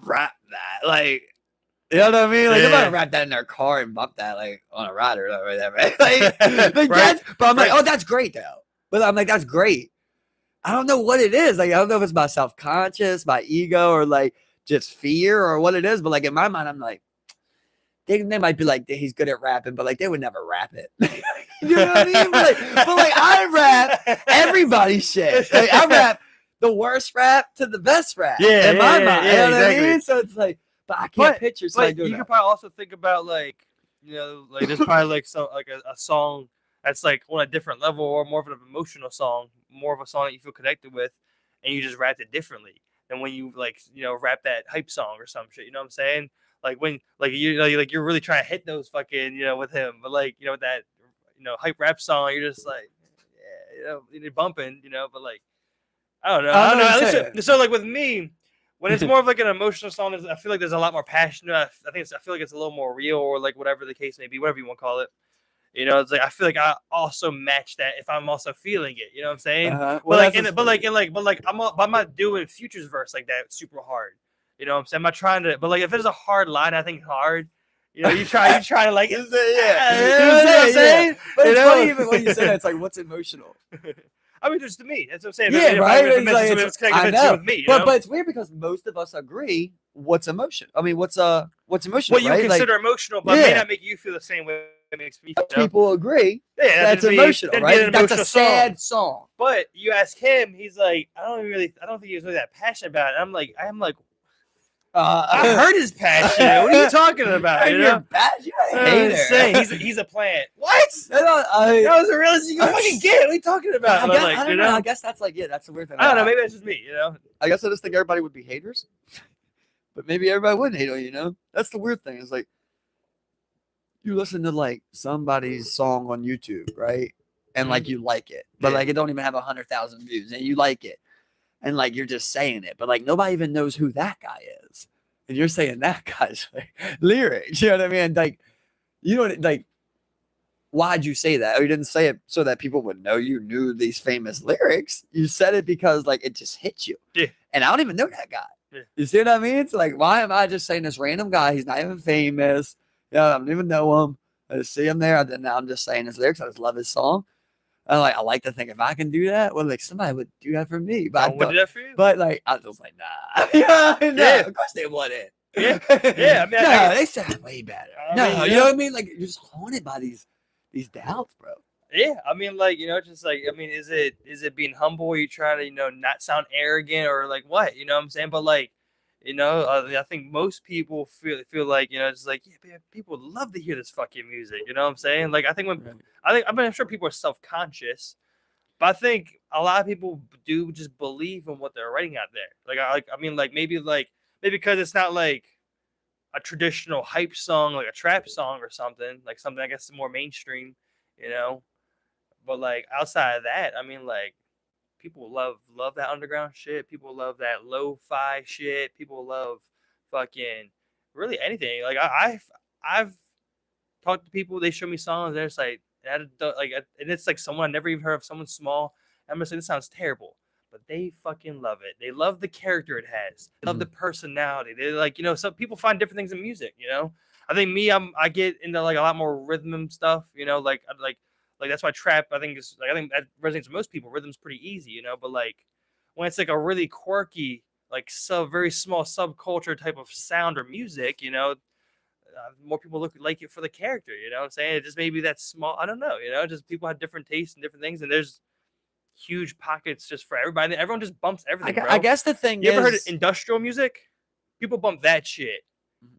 [SPEAKER 1] rap that. Like you know what I mean? Like nobody would rap that in their car and bump that like on a ride or whatever. Right? Like
[SPEAKER 2] Right.
[SPEAKER 1] but I'm like, oh, that's great though. But I'm like, that's great. I don't know what it is. Like, I don't know if it's my self-conscious, my ego, or like just fear or what it is. But like in my mind, I'm like, they might be like, he's good at rapping, but like they would never rap it. You know what I mean? But like I rap everybody's shit. Like, I rap the worst rap to the best rap.
[SPEAKER 2] Yeah,
[SPEAKER 1] in my mind. You know what
[SPEAKER 2] exactly.
[SPEAKER 1] I mean? So it's like, but I can't picture somebody doing
[SPEAKER 2] you
[SPEAKER 1] that.
[SPEAKER 2] could probably also think about like, you know, like there's probably like some like a song that's like on a different level or more of an emotional song, more of a song that you feel connected with, and you just rapped it differently than when you like, you know, rap that hype song or some shit. You know what I'm saying? Like when like you know like you're really trying to hit those fucking, you know, with him, but like, you know, with that, you know, hype rap song, you're just like, yeah, you know, you're bumping, you know, but like I don't know.
[SPEAKER 1] I know what
[SPEAKER 2] At
[SPEAKER 1] you're
[SPEAKER 2] least
[SPEAKER 1] saying.
[SPEAKER 2] so like with me, when it's more of like an emotional song, I feel like there's a lot more passion. I feel like it's a little more real, or like whatever the case may be, whatever you want to call it. You know, it's like I feel like I also match that if I'm also feeling it. You know what I'm saying?
[SPEAKER 1] Well,
[SPEAKER 2] I'm not doing Future's verse like that super hard. You know what I'm saying? I'm not trying to, but like if there's a hard line, I think hard. You know, you try to like,
[SPEAKER 1] yeah.
[SPEAKER 2] you know what I'm saying?
[SPEAKER 1] But it's
[SPEAKER 2] You
[SPEAKER 1] funny
[SPEAKER 2] know?
[SPEAKER 1] even when you say that. It's like, what's emotional?
[SPEAKER 2] I mean, just to me. That's what I'm saying.
[SPEAKER 1] Yeah, right.
[SPEAKER 2] If it mentions something that's
[SPEAKER 1] I
[SPEAKER 2] connected
[SPEAKER 1] know,
[SPEAKER 2] with me, you know?
[SPEAKER 1] but it's weird because most of us agree what's emotion. I mean, what's emotional?
[SPEAKER 2] What you
[SPEAKER 1] right?
[SPEAKER 2] consider
[SPEAKER 1] like,
[SPEAKER 2] emotional, but may not make you feel the same way it makes me feel.
[SPEAKER 1] Most people agree that's emotional, right? That's a sad song.
[SPEAKER 2] But you ask him, he's like, I don't think he was really that passionate about it. I'm like, I heard his passion. What are you talking about? You know,
[SPEAKER 1] you're a hater.
[SPEAKER 2] He's a plant. What?
[SPEAKER 1] That
[SPEAKER 2] was the realest you can fucking get. What are you talking about?
[SPEAKER 1] I don't know. I guess that's like, that's the weird thing.
[SPEAKER 2] I don't know. Maybe that's just me. You know.
[SPEAKER 1] I guess I just think everybody would be haters, but maybe everybody wouldn't hate on you. You know, that's the weird thing. It's like you listen to like somebody's song on YouTube, right? And like you like it, but like it don't even have 100,000 views, and you like it. And like you're just saying it, but like nobody even knows who that guy is, and you're saying that guy's like, lyrics. You know what I mean? Like, you know, like, why'd you say that? Oh, you didn't say it so that people would know you knew these famous lyrics. You said it because like it just hit you.
[SPEAKER 2] Yeah.
[SPEAKER 1] And I don't even know that guy.
[SPEAKER 2] Yeah.
[SPEAKER 1] You see what I mean? It's like, why am I just saying this random guy? He's not even famous. Yeah, I don't even know him. I just see him there, and then now I'm just saying his lyrics. I just love his song. I like to think if I can do that, well, like somebody would do that for me. But
[SPEAKER 2] I would do that for you.
[SPEAKER 1] But like I was just like, nah. Yeah, of course they wouldn't.
[SPEAKER 2] Yeah. I mean,
[SPEAKER 1] they sound way better.
[SPEAKER 2] You know
[SPEAKER 1] what I mean? Like you're just haunted by these doubts, bro.
[SPEAKER 2] Yeah, I mean, like, you know, just like, I mean, is it being humble? Are you trying to, you know, not sound arrogant or like what? You know what I'm saying? But like, you know, I think most people feel like, you know, it's like, yeah, man, people love to hear this fucking music. You know what I'm saying? Like, I'm sure people are self-conscious, but I think a lot of people do just believe in what they're writing out there. I mean, maybe because it's not like a traditional hype song, like a trap song or something, like something I guess more mainstream, you know. But like outside of that, I mean, like people love that underground shit. People love that lo-fi shit. People love fucking really anything. Like I've talked to people. They show me songs. They're just like, and it's like someone I never even heard of. Someone small. I'm gonna say this sounds terrible, but they fucking love it. They love the character it has. They love the personality. They like, you know, some people find different things in music. You know, I think I get into like a lot more rhythm stuff. You know, like that's why trap I think that resonates with most people. Rhythm's pretty easy, you know, but like when it's like a really quirky, like very small subculture type of sound or music, you know, more people like it for the character. You know what I'm saying? It just maybe that small. I don't know. You know, just people have different tastes and different things, and there's huge pockets just for everybody. Everyone just bumps everything.
[SPEAKER 1] I guess the thing
[SPEAKER 2] you ever heard of industrial music? People bump that shit.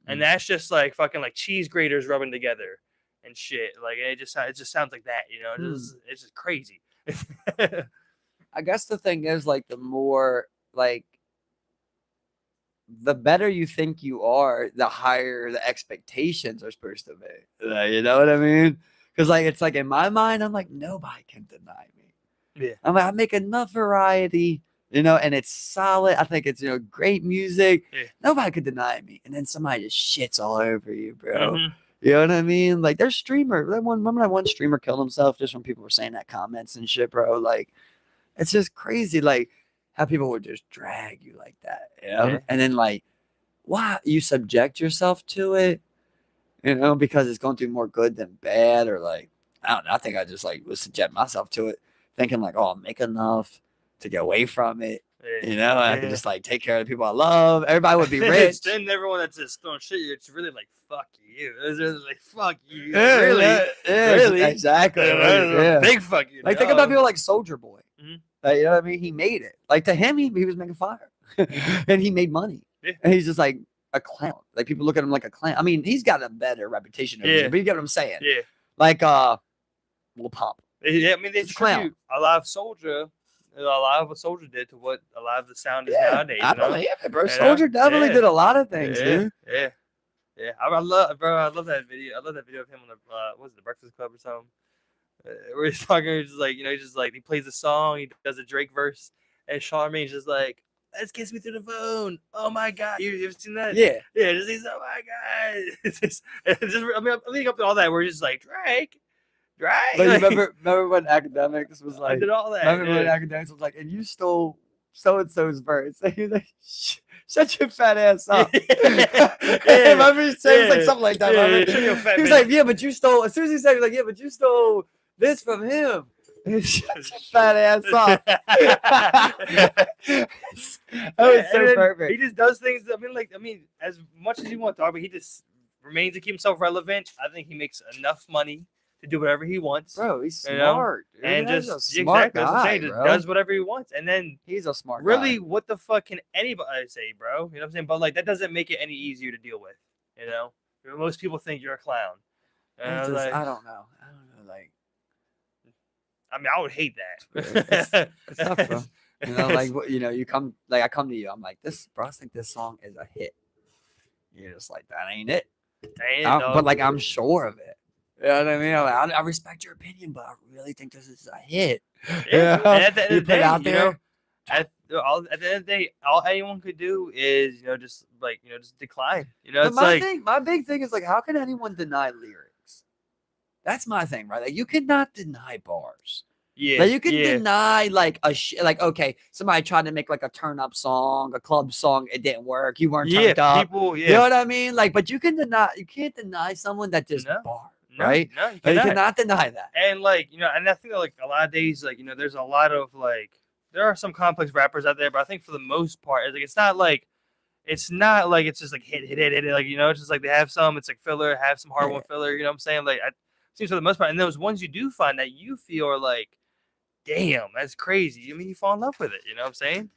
[SPEAKER 2] and that's just like fucking like cheese graters rubbing together and shit. Like it just sounds like that, you know. It's just crazy.
[SPEAKER 1] I guess the thing is like the more like the better you think you are, the higher the expectations are supposed to be. You know what I mean? Because like it's like in my mind, I'm like nobody can deny me.
[SPEAKER 2] Yeah.
[SPEAKER 1] I'm like I make enough variety, you know, and it's solid. I think it's great music.
[SPEAKER 2] Yeah.
[SPEAKER 1] Nobody could deny me, and then somebody just shits all over you, bro.
[SPEAKER 2] Mhm.
[SPEAKER 1] You know what I mean? Like there's streamer. Remember that one streamer killed himself just when people were saying that comments and shit, bro. Like it's just crazy, like how people would just drag you like that, you know?
[SPEAKER 2] Yeah.
[SPEAKER 1] And then like, why you subject yourself to it, you know, because it's going to do more good than bad, or like I don't know. I think I just like would subject myself to it, thinking like, oh, I'll make enough to get away from it.
[SPEAKER 2] Yeah.
[SPEAKER 1] You know, I could just like take care of the people I love. Everybody would be rich.
[SPEAKER 2] Then everyone that's just throwing shit, it's really like fuck you. It's really like fuck you.
[SPEAKER 1] Yeah,
[SPEAKER 2] really, really,
[SPEAKER 1] exactly.
[SPEAKER 2] Yeah. Big fuck you.
[SPEAKER 1] Like think about people like Soldier Boy.
[SPEAKER 2] Mhm.
[SPEAKER 1] Like, you know what I mean? He made it. Like to him, he was making fire, and he made money.
[SPEAKER 2] Yeah.
[SPEAKER 1] And he's just like a clown. Like people look at him like a clown. I mean, he's got a better reputation, over here, but you get what I'm saying?
[SPEAKER 2] Yeah.
[SPEAKER 1] Like Lil Pump.
[SPEAKER 2] Yeah, I mean, they
[SPEAKER 1] He's a clown.
[SPEAKER 2] tribute a lot of Soldier. A lot of what Soldier did to what a lot of the sound is nowadays.
[SPEAKER 1] I
[SPEAKER 2] you know?
[SPEAKER 1] believe it, bro.
[SPEAKER 2] You know?
[SPEAKER 1] Soldier definitely
[SPEAKER 2] Yeah.
[SPEAKER 1] did a lot of things,
[SPEAKER 2] Yeah,
[SPEAKER 1] dude.
[SPEAKER 2] yeah, yeah. I love, bro. I love that video. I love that video of him on the what was it, the Breakfast Club or something. Where he's talking, he's just like, you know, he's just like he plays a song, he does a Drake verse, and Charmaine's just like, "Let's kiss me through the phone." Oh my god, you ever seen that?
[SPEAKER 1] Yeah.
[SPEAKER 2] Yeah. Just he's oh my god. I mean, I'm leading up to all that where he's just like Drake.
[SPEAKER 1] But you remember when Academics was
[SPEAKER 2] I
[SPEAKER 1] like,
[SPEAKER 2] did all that.
[SPEAKER 1] remember when Academics was like, and you stole so and so's verse. And he was like, shut your fat ass up. Remember he said like something like that. He was like, yeah, but you stole. As soon as he said, he was like, yeah, but you stole this from him. Shut your fat ass up. That was so perfect.
[SPEAKER 2] He just does things. I mean, as much as you want to talk, but he just remains to keep himself relevant. I think he makes enough money to do whatever he wants.
[SPEAKER 1] Bro, he's smart.
[SPEAKER 2] You know? And
[SPEAKER 1] He's
[SPEAKER 2] just
[SPEAKER 1] a smart guy,
[SPEAKER 2] just
[SPEAKER 1] bro.
[SPEAKER 2] does whatever he wants. And then
[SPEAKER 1] he's a smart
[SPEAKER 2] really,
[SPEAKER 1] guy.
[SPEAKER 2] what the fuck can anybody say, bro? You know what I'm saying? But like that doesn't make it any easier to deal with. You know? Most people think you're a clown.
[SPEAKER 1] I don't know. Like
[SPEAKER 2] I mean, I would hate that.
[SPEAKER 1] It's tough, bro. You know, like you come like I come to you. I'm like, bro, I think this song is a hit. You're just like, that ain't it. But like, I'm sure of it. You know what I mean? I respect your opinion, but I really think this is a hit.
[SPEAKER 2] Yeah. And at the end of the day,
[SPEAKER 1] out there.
[SPEAKER 2] At the end of the day, all anyone could do is, just decline. It's
[SPEAKER 1] my big thing is like, how can anyone deny lyrics? That's my thing, right? Like, you cannot deny bars.
[SPEAKER 2] Yeah.
[SPEAKER 1] Like, you can deny like okay, somebody tried to make like a turn up song, a club song, it didn't work. You weren't turned up.
[SPEAKER 2] People,
[SPEAKER 1] You know what I mean? Like, but you can't deny someone that just bar. Right?
[SPEAKER 2] No,
[SPEAKER 1] you cannot deny that.
[SPEAKER 2] And like, and I think like a lot of days, like, there's a lot of like, there are some complex rappers out there, but I think for the most part, it's not like it's just like hit, like, it's just like they have some, it's like filler, have some hard one filler, you know what I'm saying? Like, it seems for the most part, and those ones you do find that you feel are like, damn, that's crazy. I mean, you fall in love with it, you know what I'm saying?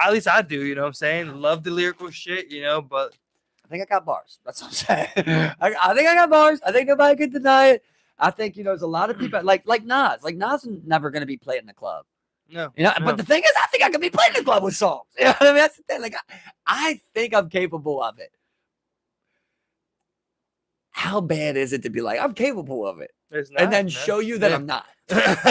[SPEAKER 2] At least I do, you know what I'm saying? Love the lyrical shit, but
[SPEAKER 1] I think I got bars. That's what I'm saying. I think I got bars. I think nobody can deny it. I think, there's a lot of people like Nas. Like, Nas is never going to be played in the club.
[SPEAKER 2] No.
[SPEAKER 1] But the thing is, I think I can be played in the club with songs. You know what I mean? That's the thing. Like, I think I'm capable of it. How bad is it to be like, I'm capable of it? And then show you that I'm not.
[SPEAKER 2] That's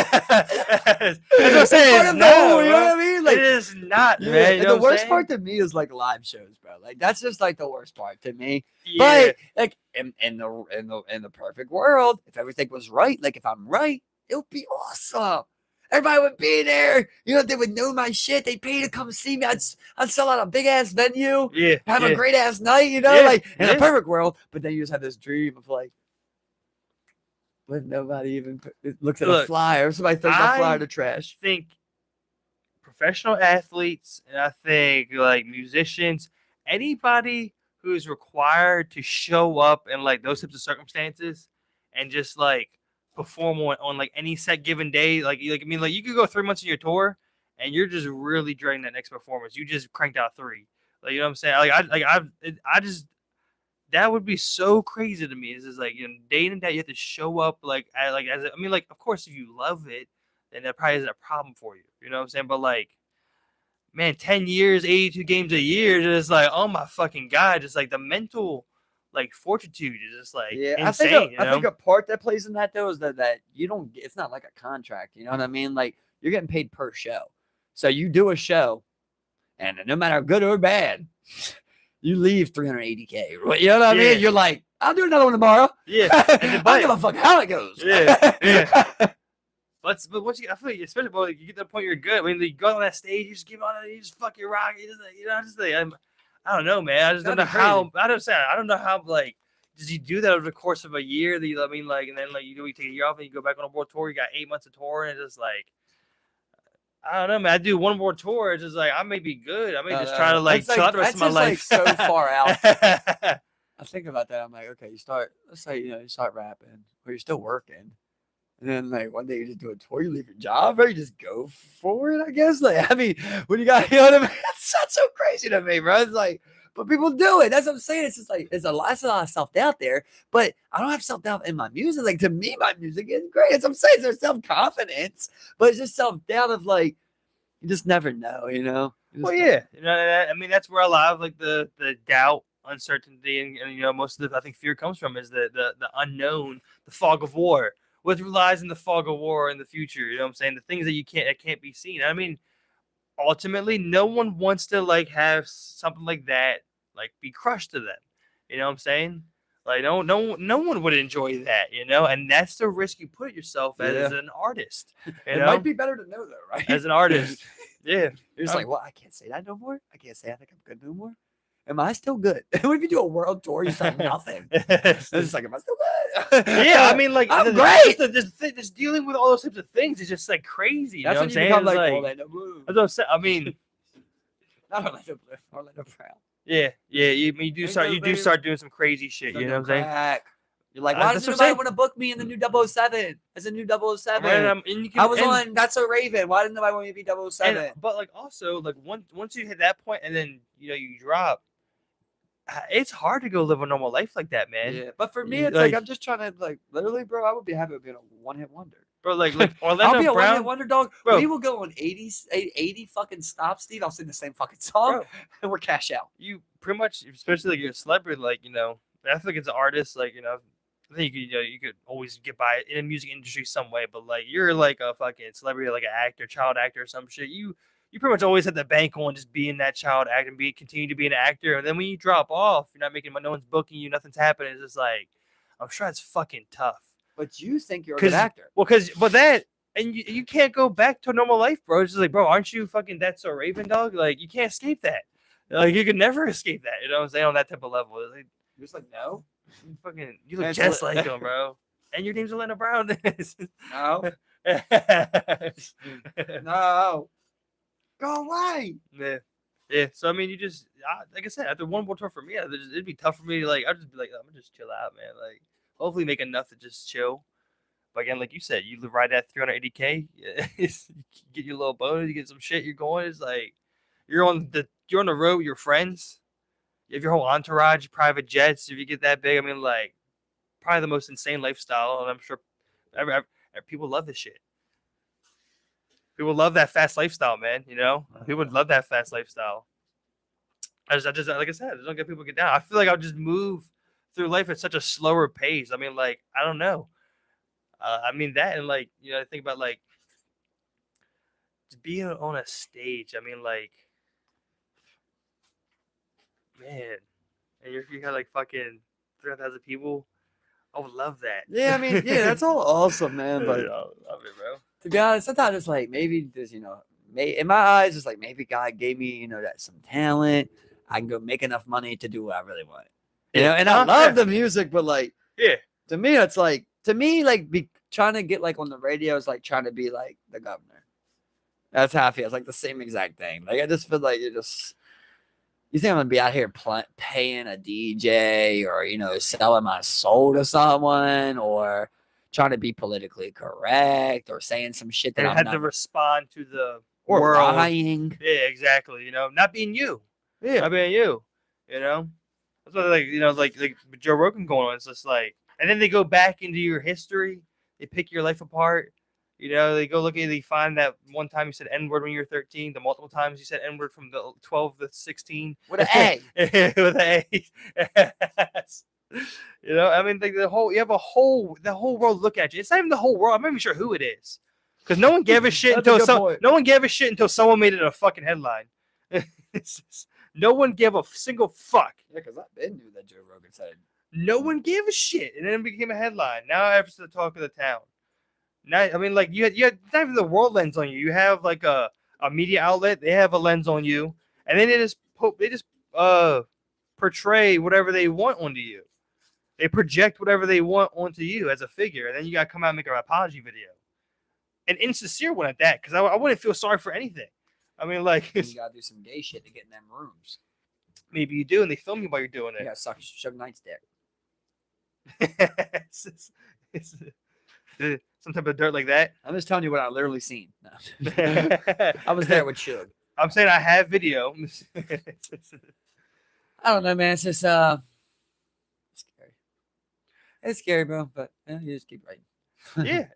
[SPEAKER 2] what I'm saying.
[SPEAKER 1] You know what I mean? Like,
[SPEAKER 2] it is not,
[SPEAKER 1] yeah,
[SPEAKER 2] man.
[SPEAKER 1] And the worst part to me is like live shows, bro. Like, that's just like the worst part to me.
[SPEAKER 2] Yeah.
[SPEAKER 1] But like in the perfect world, if everything was right, like if I'm right, it would be awesome. Everybody would be there. They would know my shit. They pay to come see me. I'd sell out a big ass venue.
[SPEAKER 2] Yeah.
[SPEAKER 1] Have a great ass night. Like in a perfect world. But then you just have this dream of like, with nobody even looks at a flyer. Somebody throws a flyer to trash.
[SPEAKER 2] I think professional athletes, and I think like musicians, anybody who's required to show up in like those types of circumstances and just like perform on like any set given day, like you could go 3 months of your tour and you're just really dreading that next performance. You just cranked out 3. Like, you know what I'm saying? Like I just that would be so crazy to me. It's just like, day in and day you have to show up like of course if you love it, then that probably isn't a problem for you. You know what I'm saying? But like, man, 10 years, 82 games a year, just like, oh my fucking God, just like the mental like fortitude is just like insane.
[SPEAKER 1] I think a part that plays in that though is that you don't. It's not like a contract. You know what I mean? Like you're getting paid per show, so you do a show, and no matter good or bad, you leave 380K. You know what I mean? You're like, I'll do another one tomorrow.
[SPEAKER 2] Yeah,
[SPEAKER 1] I don't give a fuck how it goes.
[SPEAKER 2] Yeah. But once I feel like, especially like, you get to the point you're good. I mean, you go on that stage, you just give on it, you just fucking rock. I don't know, man. I just don't know how. I don't know how. Like, does you do that over the course of a year? And then like you take a year off and you go back on a world tour. You got 8 months of tour, and it's just like, I don't know, man. I do one more tour. It's just like I may be good. I may just try to chill out the rest of my life.
[SPEAKER 1] Like so far out. I think about that. I'm like, okay, let's say you start rapping, or you're still working. And then, like, one day you just do a tour, you leave your job, or you just go for it, I guess. Like, I mean, when you got, you know what I mean? That's so crazy to me, bro. It's like, but people do it. That's what I'm saying. It's just like, it's a lot of self-doubt there, but I don't have self-doubt in my music. Like, to me, my music is great. That's what I'm saying. There's self-confidence, but it's just self-doubt of, like, you just never know, you know?
[SPEAKER 2] Well, yeah. I mean, that's where a lot of, like, the doubt, uncertainty, and most of the, I think, fear comes from is the unknown, the fog of war. What relies in the fog of war in the future? You know what I'm saying? The things that can't be seen. I mean, ultimately, no one wants to like have something like that like be crushed to them. You know what I'm saying? Like no one would enjoy that. And that's the risk you put yourself as an artist.
[SPEAKER 1] It might be better to know though, right?
[SPEAKER 2] As an artist, yeah.
[SPEAKER 1] You're just like, well, I can't say that no more. I can't say I think I'm good no more. Am I still good? What if you do a world tour? You sound nothing. It's just like, am I still good?
[SPEAKER 2] Yeah, I mean, like,
[SPEAKER 1] I'm great.
[SPEAKER 2] Just dealing with all those types of things is just like crazy. You
[SPEAKER 1] That's
[SPEAKER 2] know
[SPEAKER 1] when
[SPEAKER 2] what
[SPEAKER 1] you
[SPEAKER 2] I'm
[SPEAKER 1] become
[SPEAKER 2] saying?
[SPEAKER 1] like Orlando Bloom.
[SPEAKER 2] That's what I'm saying. I mean,
[SPEAKER 1] not Orlando Bloom, Orlando Brown.
[SPEAKER 2] Yeah. You do start doing some crazy shit. You know what I'm saying?
[SPEAKER 1] You're like, why does anybody want to book me in the new 007? As a new 007. I was on That's So Raven. Why didn't nobody want me to be 007?
[SPEAKER 2] But like also like once you hit that point and then you drop. It's hard to go live a normal life like that, man.
[SPEAKER 1] Yeah, but for me, it's like I'm just trying to like literally, bro. I would be happy with being a one-hit wonder,
[SPEAKER 2] bro. Like Orlando
[SPEAKER 1] I'll be a
[SPEAKER 2] Brown,
[SPEAKER 1] one-hit wonder, dog.
[SPEAKER 2] Bro.
[SPEAKER 1] We will go on 80 fucking stops, Steve. I'll sing the same fucking song,
[SPEAKER 2] bro.
[SPEAKER 1] And we're cash out.
[SPEAKER 2] You pretty much, especially like you're a celebrity, like I feel like it's an artist, like I think you could always get by in the music industry some way, but like you're like a fucking celebrity, like an actor, child actor, or some shit. You pretty much always have to bank on just being that child actor and continue to be an actor. And then when you drop off, you're not making money, no one's booking you, nothing's happening. It's just like, I'm sure it's fucking tough.
[SPEAKER 1] But you think you're a good actor.
[SPEAKER 2] Well, and you can't go back to normal life, bro. It's just like, bro, aren't you fucking That's So Raven, dog? Like, you can't escape that. Like, you could never escape that. You know what I'm saying? On that type of level. Like,
[SPEAKER 1] you're just like, no.
[SPEAKER 2] You look just like him, bro. And your name's Orlando Brown.
[SPEAKER 1] No. No. Go away.
[SPEAKER 2] Yeah. So I mean, you just like I said, after one more tour for me, it'd be tough for me. Like I'd just be like, I'm gonna just chill out, man. Like hopefully make enough to just chill. But again, like you said, you ride that 380K, you get your little bonus, you get some shit. You're going. It's like you're on the road with your friends. You have your whole entourage, private jets. If you get that big, I mean, like probably the most insane lifestyle, and I'm sure people love this shit. People love that fast lifestyle, man. People love that fast lifestyle. I just like I said, I just don't get people get down. I feel like I'll just move through life at such a slower pace. I mean, like I don't know. I mean that, and like I think about like just being on a stage. I mean, like man, and you got like fucking 300,000 people. I would love that.
[SPEAKER 1] Yeah, I mean, yeah, that's all awesome, man. But
[SPEAKER 2] I love it, bro.
[SPEAKER 1] To be honest, sometimes it's like maybe there's in my eyes, it's like maybe God gave me that some talent. I can go make enough money to do what I really want. And I love the music, but like, to me, it's like trying to get like on the radio is like trying to be like the governor. That's how I feel. It's like the same exact thing. Like I just feel like you think I'm gonna be out here paying a DJ or selling my soul to someone or trying to be politically correct or saying some shit that
[SPEAKER 2] I had to respond to the world.
[SPEAKER 1] Lying.
[SPEAKER 2] Yeah, exactly. Not being you.
[SPEAKER 1] Yeah.
[SPEAKER 2] Not being you. That's what like Joe Rogan going on. It's just like, and then they go back into your history. They pick your life apart. They go look at it. They find that one time you said N word when you were 13. The multiple times you said N word from the 12 to 16
[SPEAKER 1] with an A.
[SPEAKER 2] With an A. I mean, like the whole world look at you. It's not even the whole world. I'm not even sure who it is, because no one gave a shit no one gave a shit until someone made it a fucking headline. No one gave a single fuck.
[SPEAKER 1] Yeah, because I been knew that Joe Rogan said.
[SPEAKER 2] No one gave a shit, and then it became a headline. Now it's the talk of the town. Now, I mean, like you had not even the world lens on you. You have like a media outlet. They have a lens on you, and then they just portray whatever they want onto you. They project whatever they want onto you as a figure, and then you gotta come out and make an apology video, an insincere one at that, because I wouldn't feel sorry for anything. I mean, like
[SPEAKER 1] you gotta do some gay shit to get in them rooms.
[SPEAKER 2] Maybe you do, and they film you while you're doing it.
[SPEAKER 1] Yeah, suck Suge Knight's dick.
[SPEAKER 2] it's some type of dirt like that.
[SPEAKER 1] I'm just telling you what I literally seen. No. I was there with Suge.
[SPEAKER 2] I'm saying I have video.
[SPEAKER 1] I don't know, man. It's just scary. It's scary, bro. But you just keep writing.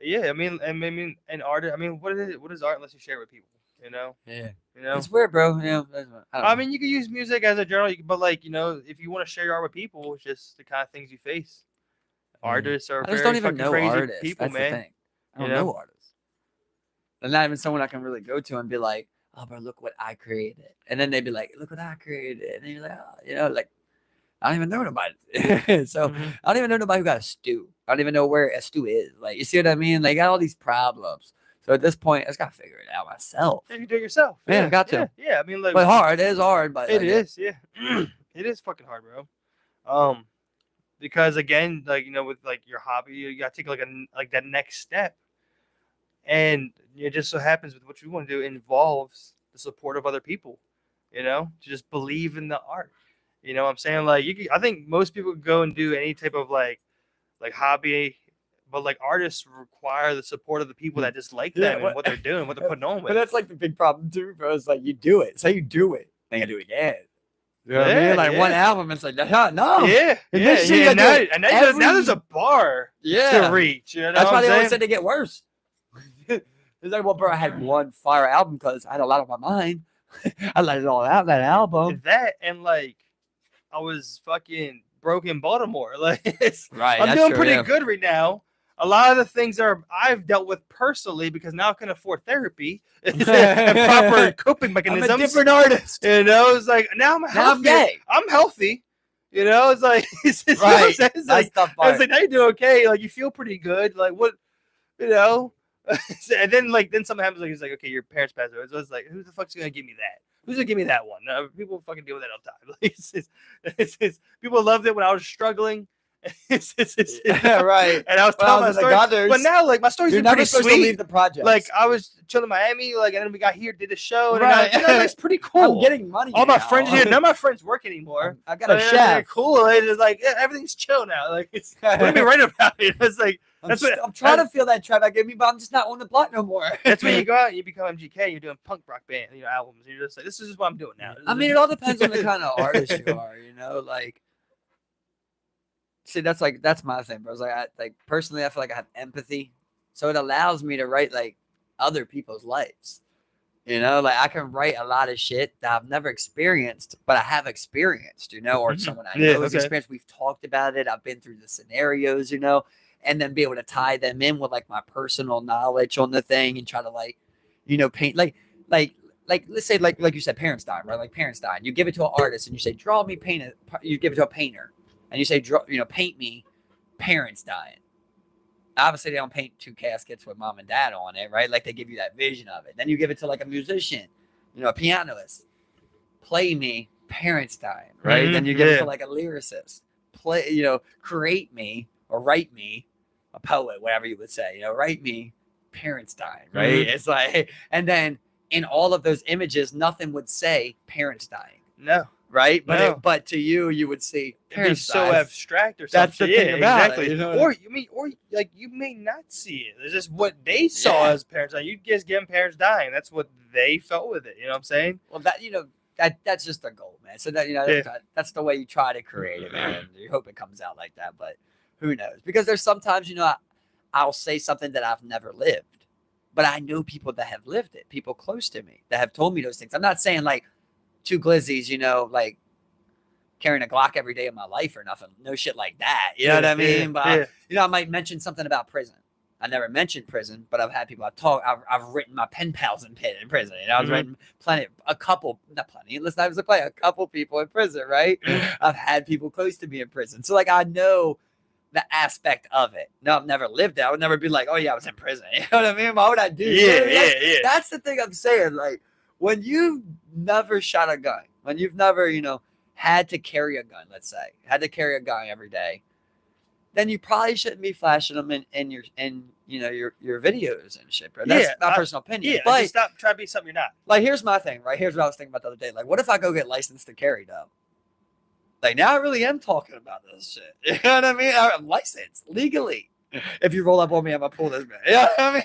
[SPEAKER 2] yeah. I mean, an art. I mean, what is art unless you share it with people?
[SPEAKER 1] Yeah.
[SPEAKER 2] It's
[SPEAKER 1] weird, bro. I
[SPEAKER 2] mean, you can use music as a journal, but like, if you want to share your art with people, it's just the kind of things you face. Artists are very fucking crazy people,
[SPEAKER 1] That's
[SPEAKER 2] man.
[SPEAKER 1] The thing. I don't know artists. They're not even someone I can really go to and be like, oh, bro, look what I created. And then they'd be like, look what I created. And you're like, oh, like, I don't even know nobody. So I don't even know nobody who got a stew. I don't even know where a stew is. Like, you see what I mean? They got all these problems. So at this point, I just got to figure it out myself.
[SPEAKER 2] Yeah, you do it yourself.
[SPEAKER 1] Man, I got to.
[SPEAKER 2] Yeah, I mean, like,
[SPEAKER 1] but hard. It is hard. But
[SPEAKER 2] it is, yeah. It is fucking hard, bro. Because again, like, with like your hobby, you got to take like that next step. And it just so happens with what you want to do involves the support of other people, to just believe in the art. You know what I'm saying? Like, I think most people go and do any type of like hobby, but like artists require the support of the people that just like them and what they're doing, what they're putting on with.
[SPEAKER 1] But that's like the big problem too, bro. It's like you do it. Say you do it. Then you do it again. You know what I mean? Like one album, it's like, no.
[SPEAKER 2] Yeah. And now there's a bar to reach.
[SPEAKER 1] That's why they always said they get worse. It's like, well, bro, I had one fire album because I had a lot on my mind. I let it all out, that album.
[SPEAKER 2] That and like, I was fucking broke in Baltimore. Like,
[SPEAKER 1] right,
[SPEAKER 2] I'm doing pretty good right now. A lot of the things I've dealt with personally because now I can afford therapy and proper coping mechanisms.
[SPEAKER 1] I'm a different artist.
[SPEAKER 2] It's like now I'm healthy.
[SPEAKER 1] Now I'm gay.
[SPEAKER 2] I'm healthy. It's like
[SPEAKER 1] right.
[SPEAKER 2] It's like, I was like, now you do okay. Like you feel pretty good. Like what, and then something happens. Like he's like, okay, your parents passed away. So it's like, who the fuck's gonna give me that? Who's gonna give me that one? People fucking deal with that all the time. Like, people loved it when I was struggling.
[SPEAKER 1] Yeah, right.
[SPEAKER 2] And I was telling my story, but now like my stories are pretty sweet.
[SPEAKER 1] To leave the project.
[SPEAKER 2] Like I was chilling in Miami, like, and then we got here, did the show, and it's pretty cool.
[SPEAKER 1] I'm getting money.
[SPEAKER 2] All my friends here, none of my friends work anymore.
[SPEAKER 1] I got a chef.
[SPEAKER 2] Cool. It's like everything's chill now. Like it's what are we right about it? It's like
[SPEAKER 1] I'm trying to feel that trap I gave me, but I'm just not on the block no more.
[SPEAKER 2] That's when you go out and you become MGK. You're doing punk rock band, albums. And you're just like, this is just what I'm doing now.
[SPEAKER 1] I mean, it all depends on the kind of artist you are. Like. See, that's my thing, bro. It's like, personally, I feel like I have empathy, so it allows me to write like other people's lives. Like I can write a lot of shit that I've never experienced, but I have experienced. Or someone I know has experienced. We've talked about it. I've been through the scenarios. And then be able to tie them in with like my personal knowledge on the thing and try to paint like let's say like you said, parents dying, right? Like parents dying. You give it to an artist and you say, draw me, paint it. You give it to a painter. And you say, paint me parents dying. Obviously, they don't paint 2 caskets with mom and dad on it, right? Like they give you that vision of it. Then you give it to like a musician, a pianist. Play me parents dying, right?
[SPEAKER 2] Mm-hmm.
[SPEAKER 1] Then you give it to like a lyricist. Create me or write me, a poet, whatever you would say. Write me parents dying, right?
[SPEAKER 2] Mm-hmm.
[SPEAKER 1] It's like, and then in all of those images, nothing would say parents dying.
[SPEAKER 2] No.
[SPEAKER 1] Right, but to you would see parents
[SPEAKER 2] so abstract or something.
[SPEAKER 1] That's the thing about
[SPEAKER 2] exactly.
[SPEAKER 1] it.
[SPEAKER 2] Or like you may not see it. It's just what they saw as parents dying. You just give them parents dying. That's what they felt with it. You know what I'm saying?
[SPEAKER 1] Well, that that's just the goal, man. So that that's the way you try to create it, man. And you hope it comes out like that, but who knows? Because there's sometimes I'll say something that I've never lived, but I know people that have lived it, people close to me that have told me those things. I'm not saying like two glizzies, like carrying a Glock every day of my life or nothing. No shit like that. You know what I mean? But I might mention something about prison. I never mentioned prison, but I've had people I've written my pen pals in prison. I've written a couple people in prison, right? I've had people close to me in prison. So like I know the aspect of it. No, I've never lived it. I would never be like, oh yeah, I was in prison. You know what I mean? Why would I do that? That's the thing I'm saying. Like when you've never shot a gun, when you've never, had to carry a gun, let's say, had to carry a gun every day, then you probably shouldn't be flashing them in your videos and shit, bro. That's my personal opinion.
[SPEAKER 2] Yeah,
[SPEAKER 1] but
[SPEAKER 2] just stop trying to be something you're not.
[SPEAKER 1] Like, here's my thing, right? Here's what I was thinking about the other day. Like, what if I go get licensed to carry, though? Like, now I really am talking about this shit. You know what I mean? I'm licensed legally. If you roll up on me, I'm gonna pull this man. You know what I mean?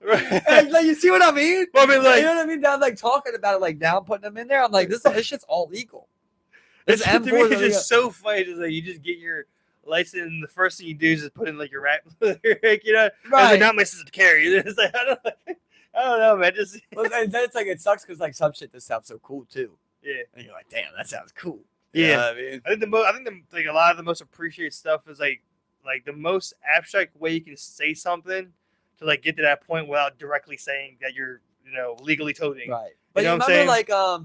[SPEAKER 1] Right. Like, you see what I mean?
[SPEAKER 2] Well, I mean, like,
[SPEAKER 1] you know what I mean? Now I'm like talking about it, like now I'm putting them in there. I'm like, this shit's all legal.
[SPEAKER 2] This M4 to me is just so funny. Just like you just get your license, and the first thing you do is just put in like your rap lyric, right? And not license to carry. It's like I don't know, man. Just
[SPEAKER 1] and then it's like it sucks because like some shit just sounds so cool too.
[SPEAKER 2] Yeah,
[SPEAKER 1] and you're like, damn, that sounds cool.
[SPEAKER 2] Yeah, I mean, I think like a lot of the most appreciated stuff is like the most abstract way you can say something to like get to that point without directly saying that you're legally toting.
[SPEAKER 1] Right. But you remember like what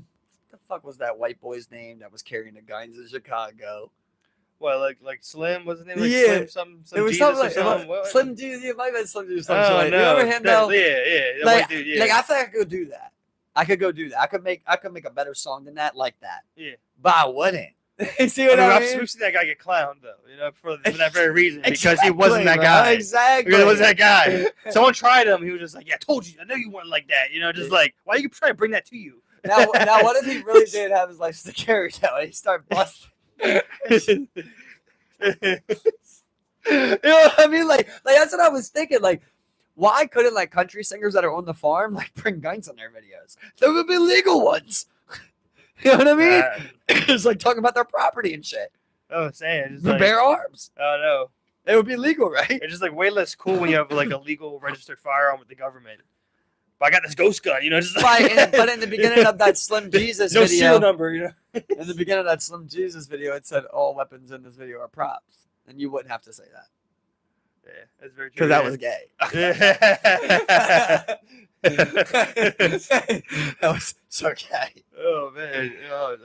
[SPEAKER 1] the fuck was that white boy's name that was carrying the guns in Chicago?
[SPEAKER 2] Well, like Slim, was his name? Like Slim, some
[SPEAKER 1] it was
[SPEAKER 2] Jesus
[SPEAKER 1] something
[SPEAKER 2] or something.
[SPEAKER 1] Slim Jesus. It might have been Slim Jesus.
[SPEAKER 2] Oh,
[SPEAKER 1] no. You remember him though?
[SPEAKER 2] Yeah.
[SPEAKER 1] Like,
[SPEAKER 2] dude, yeah.
[SPEAKER 1] Like I think I could do that. I could go do that. I could make a better song than that, like that.
[SPEAKER 2] Yeah.
[SPEAKER 1] But I wouldn't. You see what I mean?
[SPEAKER 2] We've seen that guy get clowned though, for that very reason, because he wasn't that guy.
[SPEAKER 1] Exactly.
[SPEAKER 2] Because he wasn't that guy. Someone tried him. He was just like, "Yeah, I told you. I know you weren't like that." Just like, why are you trying to bring that to you?
[SPEAKER 1] Now, what if he really did have his license to carry though? And he started busting. You know what I mean? Like that's what I was thinking. Like, why couldn't like country singers that are on the farm like bring guns on their videos? There would be legal ones. You know what I mean? It's like talking about their property and shit.
[SPEAKER 2] Oh, saying
[SPEAKER 1] the bear arms.
[SPEAKER 2] Oh no,
[SPEAKER 1] it would be legal, right?
[SPEAKER 2] It's just like way less cool when you have like a legal registered firearm with the government. But I got this ghost gun, just
[SPEAKER 1] right. But in the beginning of that Slim Jesus
[SPEAKER 2] no
[SPEAKER 1] video,
[SPEAKER 2] serial number,
[SPEAKER 1] in the beginning of that Slim Jesus video, it said all weapons in this video are props, and you wouldn't have to say that.
[SPEAKER 2] Yeah, that's very true.
[SPEAKER 1] Because that was gay. That was so gay.
[SPEAKER 2] Oh man, I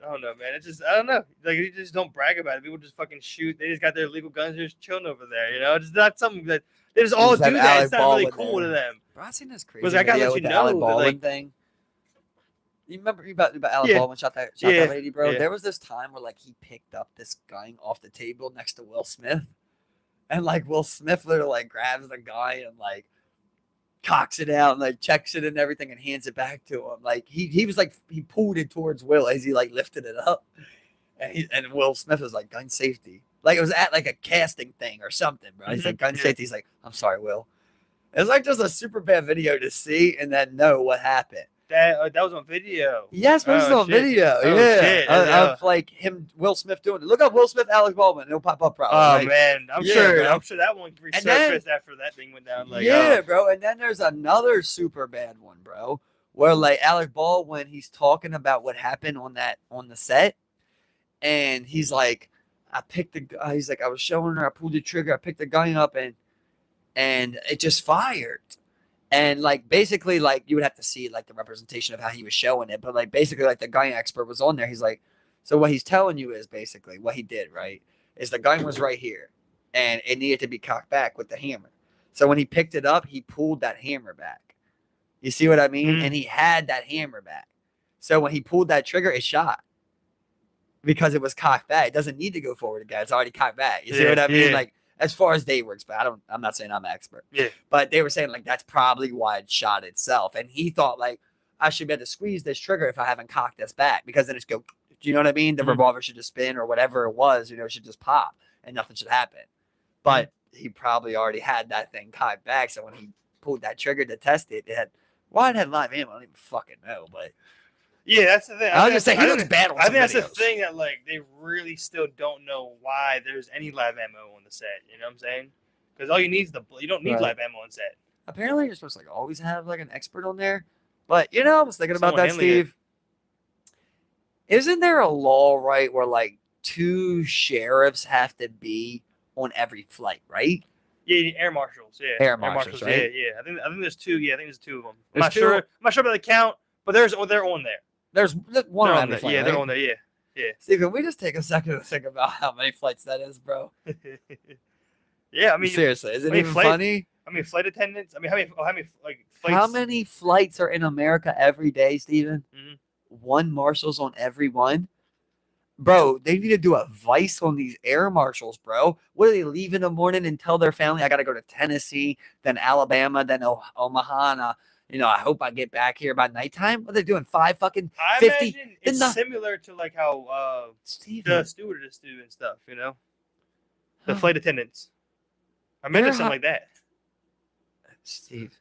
[SPEAKER 2] don't know, man. I don't know. Like you just don't brag about it. People just fucking shoot. They just got their legal guns. They're just chilling over there. It's not something that they just all do that. It's not really cool to them.
[SPEAKER 1] Bro, I seen this crazy
[SPEAKER 2] because I gotta let you know
[SPEAKER 1] Alec Baldwin thing. You remember about Alec Baldwin shot that lady, bro?
[SPEAKER 2] Yeah.
[SPEAKER 1] There was this time where like he picked up this gun off the table next to Will Smith. And like Will Smith literally like grabs the guy and like cocks it out and like checks it and everything and hands it back to him. Like he was like he pulled it towards Will as he like lifted it up. And Will Smith was like gun safety. Like it was at like a casting thing or something, bro. He's like gun safety. He's like, I'm sorry, Will. It's like just a super bad video to see and then know what happened.
[SPEAKER 2] That was on video.
[SPEAKER 1] Yes, but it's on video.
[SPEAKER 2] Shit.
[SPEAKER 1] Of like him, Will Smith doing it. Look up Will Smith, Alec Baldwin. It'll pop up probably.
[SPEAKER 2] Oh man, I'm sure that one resurfaced after that thing went down. Like,
[SPEAKER 1] bro. And then there's another super bad one, bro, where like Alec Baldwin, he's talking about what happened on the set, and he's like, he's like, I was showing her, I pulled the trigger, I picked the gun up, and it just fired. And like basically like you would have to see like the representation of how he was showing it, but like basically like the gun expert was on there. He's like, so what he's telling you is basically what he did, right? Is the gun was right here and it needed to be cocked back with the hammer. So when he picked it up, he pulled that hammer back. You see what I mean? And he had that hammer back. So when he pulled that trigger, it shot because it was cocked back. It doesn't need to go forward again. It's already cocked back. You see what I mean? Like as far as they works, but I'm not saying I'm an expert.
[SPEAKER 2] Yeah.
[SPEAKER 1] But they were saying like that's probably why it shot itself. And he thought like I should be able to squeeze this trigger if I haven't cocked this back because then it's go. Do you know what I mean? The revolver should just spin or whatever it was, it should just pop and nothing should happen. But he probably already had that thing cocked back. So when he pulled that trigger to test it, it had live ammo. I don't even fucking know, but
[SPEAKER 2] Yeah, that's the thing.
[SPEAKER 1] I was just saying, he looks bad on
[SPEAKER 2] I
[SPEAKER 1] some
[SPEAKER 2] think that's the
[SPEAKER 1] videos.
[SPEAKER 2] thing that like they really still don't know why there's any live ammo on the set. You know what I'm saying? Because all you need is you don't need
[SPEAKER 1] Right.
[SPEAKER 2] live ammo on set.
[SPEAKER 1] Apparently, you're supposed to like always have like an expert on there. But you know, I was thinking about
[SPEAKER 2] Someone
[SPEAKER 1] that,
[SPEAKER 2] handling it.
[SPEAKER 1] Steve. Isn't there a law, right, where like 2 sheriffs have to be on every flight, right?
[SPEAKER 2] Yeah, air marshals. Yeah,
[SPEAKER 1] Air marshals, right?
[SPEAKER 2] Yeah, yeah. I think there's 2. Yeah, I think there's 2 of them.
[SPEAKER 1] There's
[SPEAKER 2] I'm
[SPEAKER 1] 2.
[SPEAKER 2] not sure about the count, but they're on there.
[SPEAKER 1] There's one
[SPEAKER 2] They're
[SPEAKER 1] on
[SPEAKER 2] on
[SPEAKER 1] every
[SPEAKER 2] there.
[SPEAKER 1] flight,
[SPEAKER 2] Yeah,
[SPEAKER 1] right?
[SPEAKER 2] they're on there. Yeah, yeah.
[SPEAKER 1] Steve, can we just take a second to think about how many flights that is, bro?
[SPEAKER 2] Yeah, I mean,
[SPEAKER 1] seriously, is it
[SPEAKER 2] I mean,
[SPEAKER 1] even funny?
[SPEAKER 2] I mean, flight attendants. I mean, how many like flights?
[SPEAKER 1] How many flights are in America every day, Steven?
[SPEAKER 2] Mhm.
[SPEAKER 1] 1 marshal's on every one? Bro, they need to do a vice on these air marshals, bro. What do they leave in the morning and tell their family, I got to go to Tennessee, then Alabama, then Omaha, and, I hope I get back here by nighttime? What are they doing? 5 fucking
[SPEAKER 2] I
[SPEAKER 1] 50?
[SPEAKER 2] imagine it's similar to like how the stewardess do and stuff, you know? The flight attendants. I imagine something like that.
[SPEAKER 1] Steve,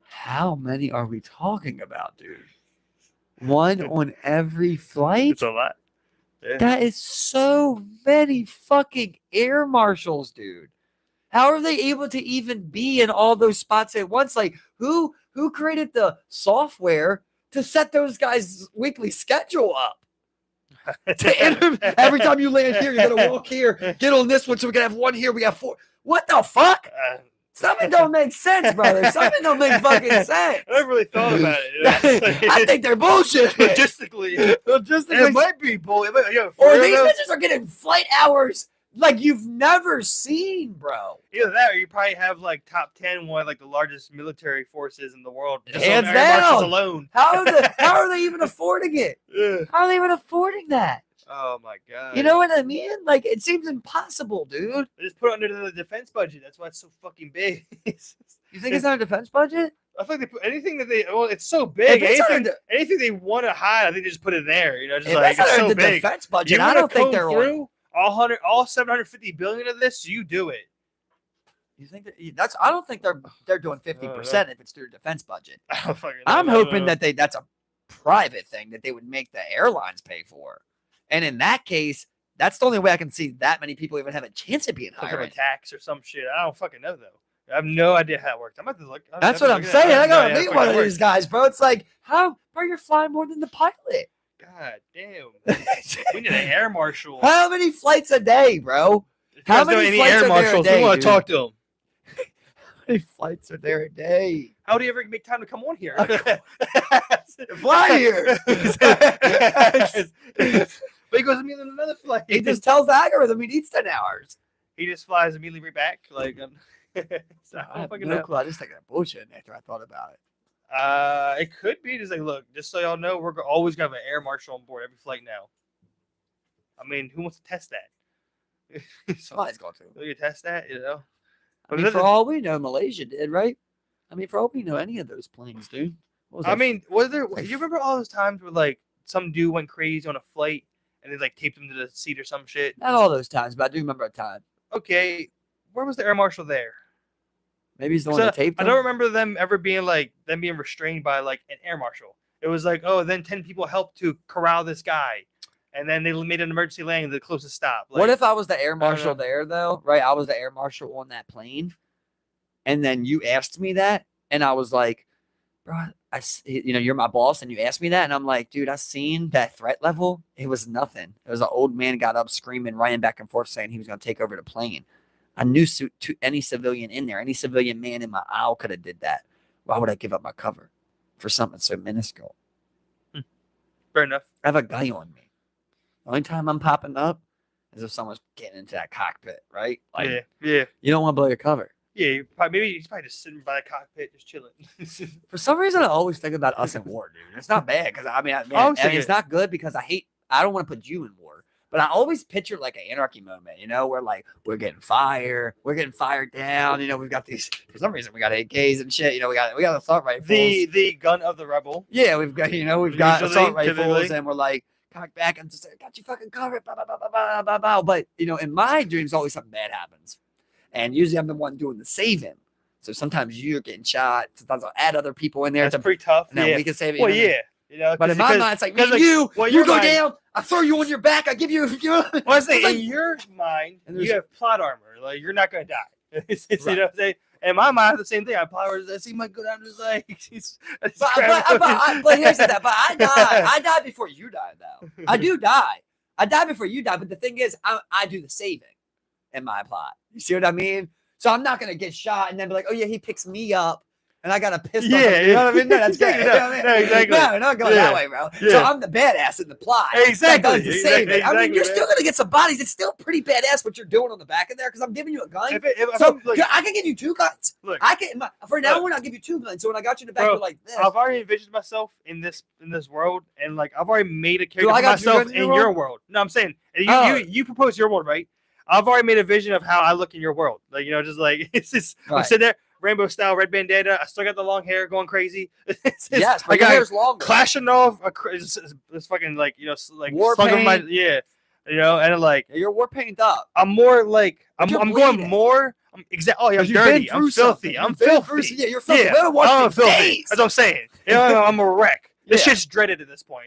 [SPEAKER 1] how many are we talking about, dude? 1 on every flight?
[SPEAKER 2] It's a lot. Yeah.
[SPEAKER 1] That is so many fucking air marshals, dude. How are they able to even be in all those spots at once? Like, who created the software to set those guys' weekly schedule up? Every time you land here, you're gonna walk here, get on this one, so we can have 1 here. We got 4. What the fuck? Something don't make sense, brother. Something don't make fucking sense.
[SPEAKER 2] I never really thought about it.
[SPEAKER 1] I think they're bullshit.
[SPEAKER 2] Logistically, it might be bullshit.
[SPEAKER 1] Or these bitches are getting flight hours like you've never seen, bro.
[SPEAKER 2] Either that, or you probably have like top 10 one of like the largest military forces in the world.
[SPEAKER 1] Hands
[SPEAKER 2] on air marshals
[SPEAKER 1] down.
[SPEAKER 2] alone.
[SPEAKER 1] How are they even affording it? How are they even affording that?
[SPEAKER 2] Oh my god.
[SPEAKER 1] You know what I mean? Like, it seems impossible, dude.
[SPEAKER 2] They just put it under the defense budget. That's why it's so fucking big.
[SPEAKER 1] You think it's not a defense budget?
[SPEAKER 2] I think they put anything that it's so big.
[SPEAKER 1] If
[SPEAKER 2] Anything they want to hide, I think they just put it there. You know, just
[SPEAKER 1] If
[SPEAKER 2] like
[SPEAKER 1] it's
[SPEAKER 2] it's
[SPEAKER 1] under
[SPEAKER 2] so
[SPEAKER 1] the
[SPEAKER 2] big.
[SPEAKER 1] defense budget,
[SPEAKER 2] You
[SPEAKER 1] I
[SPEAKER 2] wanna
[SPEAKER 1] don't think
[SPEAKER 2] comb
[SPEAKER 1] they're on.
[SPEAKER 2] through all 750 billion of this. You do it.
[SPEAKER 1] You think that's? I don't think they're doing 50% if it's through defense budget.
[SPEAKER 2] I don't fucking know.
[SPEAKER 1] I'm hoping that that's a private thing that they would make the airlines pay for. And in that case, that's the only way I can see that many people even have a chance of being
[SPEAKER 2] some sort
[SPEAKER 1] hired.
[SPEAKER 2] of tax or some shit. I don't fucking know though. I have no idea how it works. I'm about to look.
[SPEAKER 1] That's what I'm saying. I gotta meet one of these guys, bro. It's like, bro, you're flying more than the pilot.
[SPEAKER 2] God damn. We need an air marshal.
[SPEAKER 1] How many flights a day, bro?
[SPEAKER 2] How
[SPEAKER 1] How many
[SPEAKER 2] many
[SPEAKER 1] flights
[SPEAKER 2] air
[SPEAKER 1] are there a
[SPEAKER 2] marshals?
[SPEAKER 1] day,
[SPEAKER 2] We want
[SPEAKER 1] dude?
[SPEAKER 2] to talk to them.
[SPEAKER 1] How many flights are there a day?
[SPEAKER 2] How do you ever make time to come on here?
[SPEAKER 1] Fly here.
[SPEAKER 2] But he goes immediately on another flight.
[SPEAKER 1] He just tells the algorithm he needs 10 hours.
[SPEAKER 2] He just flies immediately right back. Like, so
[SPEAKER 1] I have
[SPEAKER 2] fucking
[SPEAKER 1] no
[SPEAKER 2] know.
[SPEAKER 1] clue. I just think that bullshit after I thought about it.
[SPEAKER 2] It could be just like, look, just so y'all know, we're always gonna have an air marshal on board every flight now. I mean, who wants to test that?
[SPEAKER 1] Somebody's going to.
[SPEAKER 2] Will you test that? You know.
[SPEAKER 1] I mean, for all we know, Malaysia did, right? I mean, for all we know, any of those planes, dude. What was
[SPEAKER 2] I
[SPEAKER 1] that?
[SPEAKER 2] mean, was there? You remember all those times where like some dude went crazy on a flight and they like taped him to the seat or some shit?
[SPEAKER 1] Not all those times, but I do remember a time.
[SPEAKER 2] Okay, where was the air marshal there?
[SPEAKER 1] Maybe he's the one that taped
[SPEAKER 2] I
[SPEAKER 1] him.
[SPEAKER 2] don't remember them ever being being restrained by like an air marshal. It was like, oh, then 10 people helped to corral this guy, and then they made an emergency landing to the closest stop. Like,
[SPEAKER 1] What if I was the air
[SPEAKER 2] know.
[SPEAKER 1] marshal there, though? Right? I was the air marshal on that plane, and then you asked me that, and I was like, bro, you're my boss, and you asked me that, and I'm like, dude, I seen that threat level. It was nothing. It was an old man got up screaming, running back and forth, saying he was going to take over the plane. I knew any civilian in there, any civilian man in my aisle could have did that. Why would I give up my cover for something so minuscule?
[SPEAKER 2] Fair enough.
[SPEAKER 1] I have a guy on me. The only time I'm popping up is if someone's getting into that cockpit, right? Like,
[SPEAKER 2] yeah.
[SPEAKER 1] you don't want to blow your cover.
[SPEAKER 2] Yeah, maybe he's probably just sitting by the cockpit, just chilling.
[SPEAKER 1] For some reason, I always think about us in war, dude. It's not bad because I mean, it's not good because I don't want to put you in war. But I always picture like an anarchy moment, where like we're getting fired down. We've got these, for some reason we got AKs and shit. We got assault rifles.
[SPEAKER 2] The gun of the rebel.
[SPEAKER 1] Yeah, we've got assault rifles,
[SPEAKER 2] typically.
[SPEAKER 1] and we're like cocked back and just got you fucking covered. Blah, blah, blah, blah, blah, blah, blah. But in my dreams, always something bad happens, and usually I'm the one doing the saving. So sometimes you're getting shot. Sometimes I'll add other people in there.
[SPEAKER 2] That's pretty tough.
[SPEAKER 1] And then we can save it.
[SPEAKER 2] Well, yeah. You know,
[SPEAKER 1] But in my mind, it's like, me and you go down, I throw you on your back, I give you.
[SPEAKER 2] Well, I say, in your mind, you have plot armor. Like, you're not going to die. It's right. You know what I'm saying? In my mind, the same thing. I plot armor. I see might go down to his legs.
[SPEAKER 1] But here's the thing. But I die. I die before you die, though. I do die. I die before you die. But the thing is, I do the saving in my plot. You see what I mean? So I'm not going to get shot and then be like, oh, yeah, he picks me up. And I got a pistol.
[SPEAKER 2] Yeah,
[SPEAKER 1] you know what I mean? No, that's good. You know what I mean?
[SPEAKER 2] No, exactly.
[SPEAKER 1] No, we're not going that way, bro. Yeah. So I'm the badass in the plot.
[SPEAKER 2] Exactly.
[SPEAKER 1] Exactly. I mean, you're still going to get some bodies. It's still pretty badass what you're doing on the back of there because I'm giving you a gun. I can give you 2 guns. Look, I can. For now on, I'll give you 2 guns. So when I got you in the back, you're like this.
[SPEAKER 2] I've already envisioned myself in this world, and like I've already made a character for myself in your world. No, I'm saying you propose your world, right? I've already made a vision of how I look in your world. Like, you know, just like it's just I'm sitting there. Rainbow style, red bandana. I still got the long hair going crazy.
[SPEAKER 1] Yes, but your hair's longer.
[SPEAKER 2] Clashing off. It's fucking like, you know, like
[SPEAKER 1] war paint.
[SPEAKER 2] You know, and like
[SPEAKER 1] your war paint up.
[SPEAKER 2] I'm more like I'm going more. I'm dirty. I'm filthy. I'm filthy.
[SPEAKER 1] Yeah, you're filthy. I'm filthy.
[SPEAKER 2] That's what I'm saying. You know, I'm a wreck. This shit's dreaded at this point.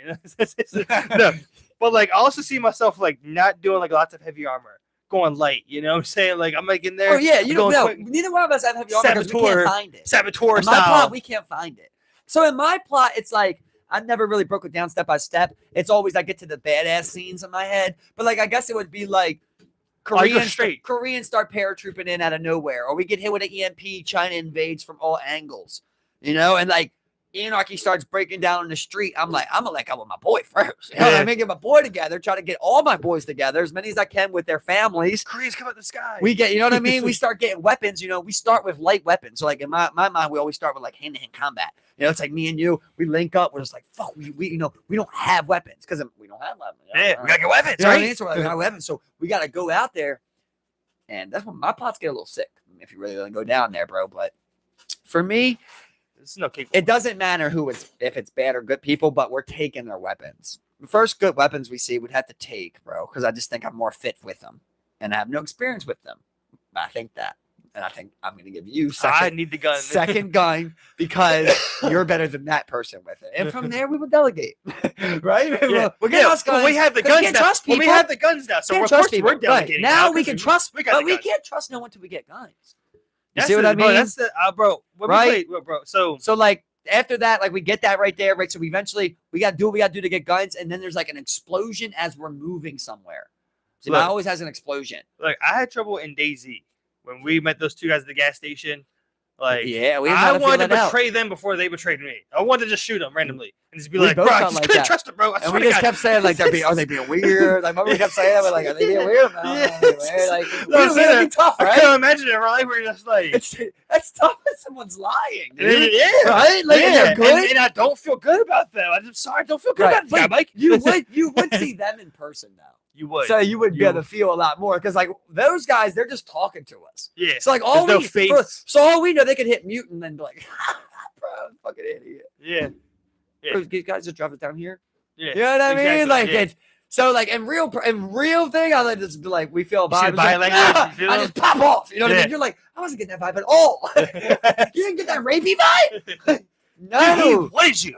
[SPEAKER 2] No, but like I also see myself like not doing like lots of heavy armor. Going light, you know what I'm saying? Like, I'm like in there.
[SPEAKER 1] Oh, yeah, you don't know. Neither one of us have heavy armor because we can't find it.
[SPEAKER 2] Saboteur
[SPEAKER 1] in my plot, we can't find it. So in my plot, it's like, I never really broke it down step by step. It's always I get to the badass scenes in my head. But like, I guess it would be like Koreans start paratrooping in out of nowhere. Or we get hit with an EMP, China invades from all angles. You know? And like, anarchy starts breaking down in the street. I'm like, I'm gonna let go with my boy first. You know, I get my boy together, try to get all my boys together, as many as I can with their families.
[SPEAKER 2] Koreans come out the sky.
[SPEAKER 1] We get, you know what I mean? We start getting weapons. You know, we start with light weapons. So like in my mind, we always start with like hand-to-hand combat. You know, it's like me and you. We link up. We're just like, fuck. We you know, we don't have weapons because we don't have weapons.
[SPEAKER 2] You know? Yeah, we gotta get weapons,
[SPEAKER 1] you know right? I mean? So we got weapons. So we gotta go out there, and that's when my plots get a little sick. If you really want to go down there, bro. But for me. It doesn't matter if it's bad or good people, but we're taking their weapons. The first good weapons we see, we'd have to take, bro, because I just think I'm more fit with them, and I have no experience with them. I think that, and I think I'm going to give you
[SPEAKER 2] I need the gun.
[SPEAKER 1] Second gun because you're better than that person with it, and from there we will delegate, right?
[SPEAKER 2] Yeah. We'll get us guns. We have the guns now. We have the guns now, so of course we're delegating.
[SPEAKER 1] Right. Now we can trust, but we can't trust no one until we get guns. You see what I mean?
[SPEAKER 2] Bro, that's the bro.
[SPEAKER 1] Right,
[SPEAKER 2] bro. So
[SPEAKER 1] like after that, like we get that right there, right? So we eventually we got to do what we got to do to get guns, and then there's like an explosion as we're moving somewhere. See, mine always has an explosion.
[SPEAKER 2] Like I had trouble in DayZ when we met those 2 guys at the gas station. Like,
[SPEAKER 1] yeah,
[SPEAKER 2] I wanted to betray them before they betrayed me. I wanted to just shoot them randomly and just be like, bro, I just couldn't trust them, bro.
[SPEAKER 1] And we just kept saying, like, are they being weird? Like, we kept saying, we're like, are they being weird? No, like, we're be tough, right?
[SPEAKER 2] I can't imagine it, right? We're just like,
[SPEAKER 1] that's tough when someone's lying,
[SPEAKER 2] dude. Yeah,
[SPEAKER 1] right? Like, they're good.
[SPEAKER 2] And I don't feel good about them. I'm sorry, I don't feel good about them, Mike.
[SPEAKER 1] You would see them in person, though.
[SPEAKER 2] You would.
[SPEAKER 1] So you would be able to feel a lot more because, like, those guys, they're just talking to us.
[SPEAKER 2] Yeah.
[SPEAKER 1] So, like, all we know, they could hit mute and then be like, bro, fucking idiot.
[SPEAKER 2] Yeah.
[SPEAKER 1] These guys just drop it down here.
[SPEAKER 2] Yeah.
[SPEAKER 1] You know what I mean? Like, it's so, like, in real thing, I like just be like, we feel a vibe. I just pop off. You know what I mean? You're like, I wasn't getting that vibe at all. You didn't get that rapey vibe? No.
[SPEAKER 2] He wanted you.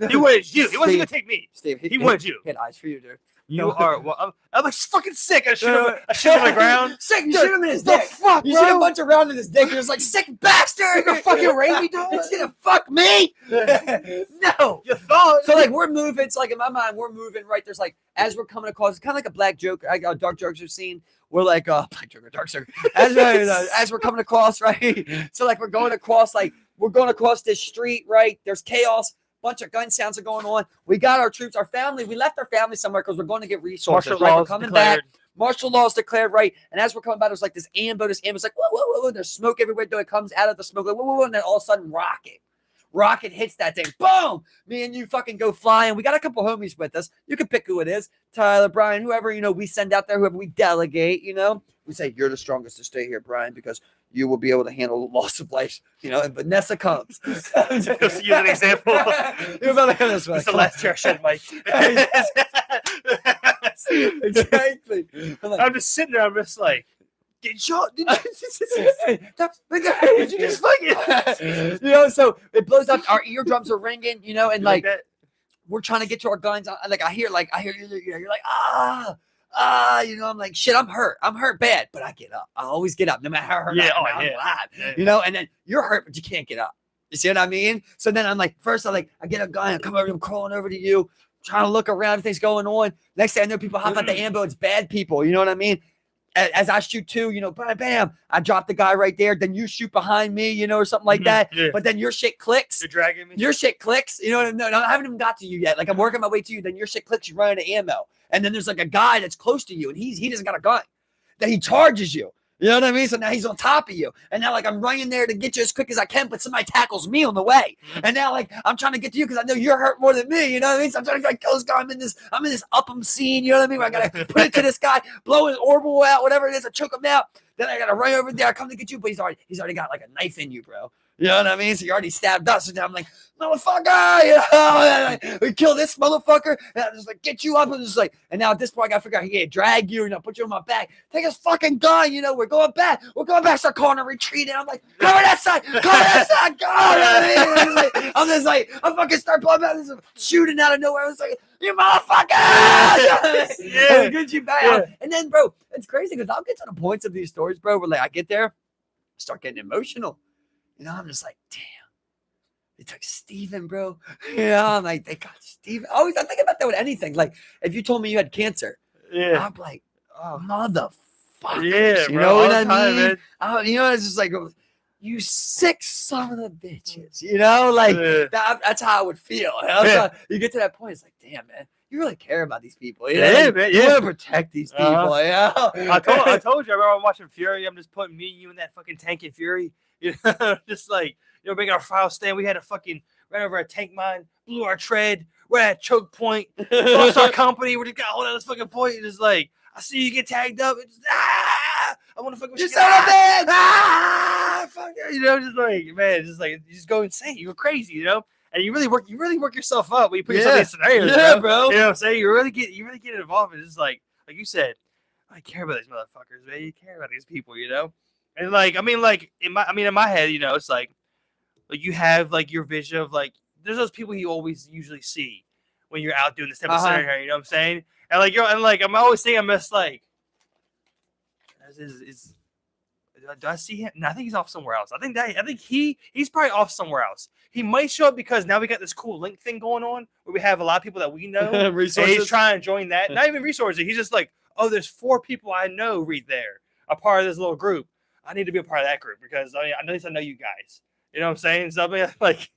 [SPEAKER 2] He wanted you. He wasn't going to take me.
[SPEAKER 1] Steve,
[SPEAKER 2] he wanted you.
[SPEAKER 1] He had eyes for you, dude.
[SPEAKER 2] You are. Well, I'm like fucking sick. I shoot him on the ground.
[SPEAKER 1] Sick. You shoot him in his dick.
[SPEAKER 2] Fuck,
[SPEAKER 1] you shoot a bunch around in his dick. You're just like, sick bastard. You're fucking rapey, dude. It's gonna fuck me. No.
[SPEAKER 2] You thought.
[SPEAKER 1] So like we're moving. It's like in my mind we're moving right. There's like as we're coming across. It's kind of like a black joke. Dark Joker scene. We're like black Joker, Dark Joker. As we're coming across, right. So like we're going across this street, right. There's chaos. Bunch of gun sounds are going on. We got our troops, our family. We left our family somewhere because we're going to get resources.
[SPEAKER 2] Martial law
[SPEAKER 1] we're coming back. Martial law is declared, right? And as we're coming back, there's like this ambush. Like whoa, whoa, whoa! There's smoke everywhere. It comes out of the smoke, like whoa, whoa, whoa, and then all of a sudden, rocket hits that thing. Boom! Me and you fucking go flying. We got a couple homies with us. You can pick who it is. Tyler, Brian, whoever we send out there, whoever we delegate. We say you're the strongest to stay here, Brian, because you will be able to handle the loss of life, and Vanessa comes.
[SPEAKER 2] Just use an example.
[SPEAKER 1] You're about to have this one.
[SPEAKER 2] It's the last tear I shed, Mike.
[SPEAKER 1] Exactly.
[SPEAKER 2] I'm just sitting there. I'm just like, did you just fucking?
[SPEAKER 1] So it blows up. Our eardrums are ringing, and like that. we're trying to get to our guns. Like I hear you're like, you know, I'm like, shit, I'm hurt bad, but I get up. I always get up, no matter how hurt I am. I'm alive, you know. And then you're hurt, but you can't get up. You see what I mean? So then I'm like, first I get a gun, I come over, I'm crawling over to you, trying to look around, everything's going on. Next thing I know, people hop out the ambulance, bad people, you know what I mean? As I shoot two, you know, bam, bam, I drop the guy right there. Then you shoot behind me, you know, or something like that. Yeah. But then your shit clicks.
[SPEAKER 2] You're dragging me.
[SPEAKER 1] Your shit clicks. You know what I mean? No, I haven't even got to you yet. Like I'm working my way to you. Then your shit clicks. You run out of ammo. And then there's like a guy that's close to you, and he doesn't got a gun. Then he charges you. You know what I mean? So now he's on top of you. And now, like, I'm running there to get you as quick as I can, but somebody tackles me on the way. And now, like, I'm trying to get to you because I know you're hurt more than me. You know what I mean? So I'm trying to kill this guy. I'm in this up scene. You know what I mean? Where I got to put it to this guy, blow his orbital out, whatever it is, I choke him out. Then I got to run over there. I come to get you, but he's already got, like, a knife in you, bro. You know what I mean? So you already stabbed us. And now I'm like, motherfucker, you know, and we kill this motherfucker. And I'm just like, get you up. And just like, and now at this point, I got to figure out, he can't drag you, put you on my back. Take his fucking gun, you know, we're going back. Start calling a retreat. And I'm like, cover that side, go. You know what I mean? I'm just like, I fucking start blowing out, this shooting out of nowhere. I was like, you motherfucker! Yeah. Get you back. Yeah. And then, bro, it's crazy because I'll get to the points of these stories, bro, where like I get there, start getting emotional. You know, I'm just like, damn, they took Steven, bro. You know, I'm like, they got Steven. Always, I think about that with anything. Like, if you told me you had cancer, yeah, I'm like, oh, motherfucker. Yeah, you know what I mean? You know, it's just like, you sick son of a bitches. You know, like, that's how I would feel. You know? So you get to that point, it's like, damn, man. You really care about these people. You know? Yeah, man. You want to protect these people. You know?
[SPEAKER 2] I told you, I remember watching Fury. I'm just putting me and you in that fucking tank in Fury. You know, just like, you know, making our file stand. We had a fucking ran over a tank mine, blew our tread. We're at a choke point. Lost our company. We just got hold of this fucking point. It's just like, I see you get tagged up. It's just, I want to fucking
[SPEAKER 1] you son of a bitch.
[SPEAKER 2] Fuck you know, just like, man, just like, you just go insane. You go crazy, you know. And you really work yourself up when you put yourself in these scenarios, bro. You know what I'm saying? You really get involved. It's just like you said, I care about these motherfuckers, man. You care about these people, you know. And like, I mean, like in my head, you know, it's like you have like your vision of like there's those people you always usually see when you're out doing this type of scenario. You know what I'm saying? And like I'm always thinking, I'm just like, do I see him? No, I think he's off somewhere else. I think he's probably off somewhere else. He might show up because now we got this cool link thing going on where we have a lot of people that we know. Resources. And he's trying to join that. Not even resources. He's just like, oh, there's 4 people I know right there, a part of this little group. I need to be a part of that group because at least I know you guys. You know what I'm saying? So I mean, like,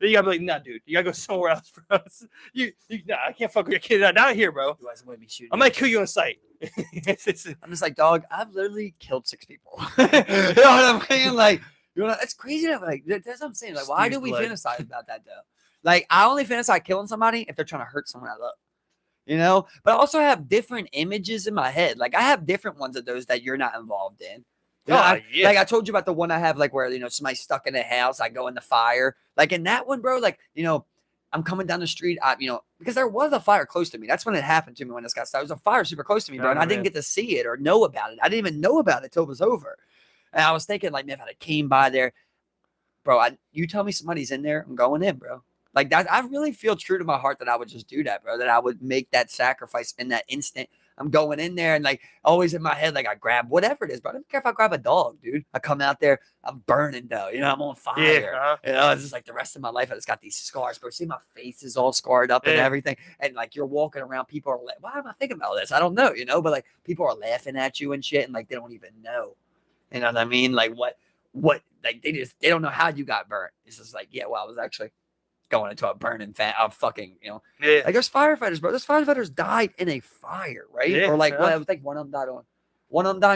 [SPEAKER 2] you gotta be like, nah, dude, you gotta go somewhere else for us. Nah, I can't fuck with your kid. Not here, bro. You guys want me shooting? I might kill you on sight.
[SPEAKER 1] I'm just like, dog, I've literally killed 6 people. You know what I'm saying? Like, you know, it's crazy. Like, that's what I'm saying. Like, why do we fantasize about that though? Like, I only fantasize killing somebody if they're trying to hurt someone I love. You know, but I also have different images in my head. Like, I have different ones of those that you're not involved in. You know, like I told you about the one I have, like where, you know, somebody's stuck in a house, I go in the fire. Like in that one, bro, like, you know, I'm coming down the street, you know, because there was a fire close to me. That's when it happened to me when this got started. There was a fire super close to me, bro, and I didn't get to see it or know about it. I didn't even know about it till it was over. And I was thinking, like, man, if I came by there, bro, you tell me somebody's in there, I'm going in, bro. Like that, I really feel true to my heart that I would just do that, bro, that I would make that sacrifice in that instant. I'm going in there and like always in my head, like I grab whatever it is, bro. I don't care if I grab a dog, dude. I come out there, I'm burning though. You know, I'm on fire. Yeah, you know, it's just like the rest of my life. I just got these scars, bro. See, my face is all scarred up and everything. And like you're walking around, people are like, why am I thinking about this? I don't know, you know, but like people are laughing at you and shit, and like they don't even know. You know what I mean? Like what like they don't know how you got burnt. It's just like, yeah, well, I was actually going into a burning fucking, you know, like there's firefighters, bro. Those firefighters died in a fire, right? Or like, well, I think one of them died in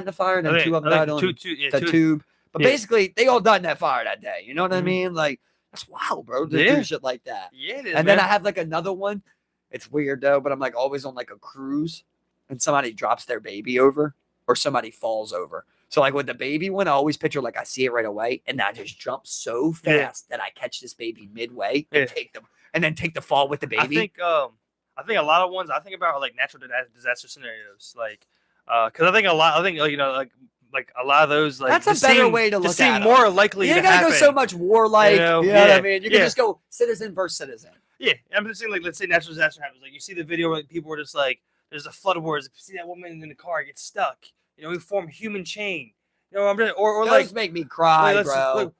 [SPEAKER 1] the fire, and then 2 of them died on the tube. But basically, they all died in that fire that day. You know what I mean? Like, that's wild, bro. To do shit like that. Yeah, it is, and then I have like another one. It's weird though, but I'm like always on like a cruise, and somebody drops their baby over, or somebody falls over. So like with the baby one, I always picture like I see it right away, and I just jump so fast that I catch this baby midway and take the fall with the baby.
[SPEAKER 2] I think a lot of ones I think about are like natural disaster scenarios, like because I think a lot a lot of those like
[SPEAKER 1] that's a better way to look at it.
[SPEAKER 2] More likely.
[SPEAKER 1] You gotta go so much warlike. You know what I mean? You can just go citizen versus citizen.
[SPEAKER 2] Yeah, I'm just saying, like, let's say natural disaster happens. Like, you see the video where people were just like, there's a flood of words. See that woman in the car get stuck. You know, we form a human chain. You know, I'm just, or
[SPEAKER 1] Those
[SPEAKER 2] like,
[SPEAKER 1] make me cry,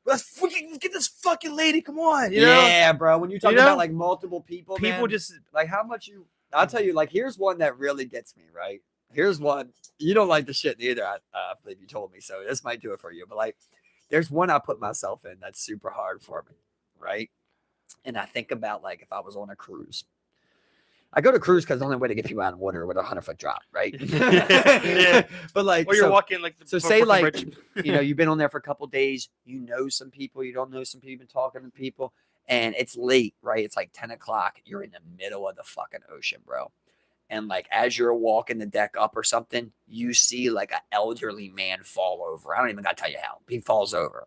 [SPEAKER 2] let's fucking get this fucking lady. Come on, you know?
[SPEAKER 1] Yeah, bro. When you talk about like multiple people,
[SPEAKER 2] people
[SPEAKER 1] man,
[SPEAKER 2] just
[SPEAKER 1] like how much you. I'll tell you, like here's one that really gets me. Right, here's one. You don't like the shit either. I believe you told me so. This might do it for you, but like, there's one I put myself in that's super hard for me. Right, and I think about like if I was on a cruise. I go to cruise because the only way to get you out of water with a 100-foot drop, right?
[SPEAKER 2] Yeah.
[SPEAKER 1] But like,
[SPEAKER 2] or you're walking like the
[SPEAKER 1] so say like,
[SPEAKER 2] bridge.
[SPEAKER 1] You've been on there for a couple days, you know some people, you don't know some people, you've been talking to people, and it's late, right? It's like 10 o'clock. You're in the middle of the fucking ocean, bro. And like as you're walking the deck up or something, you see like an elderly man fall over. I don't even gotta tell you how. He falls over.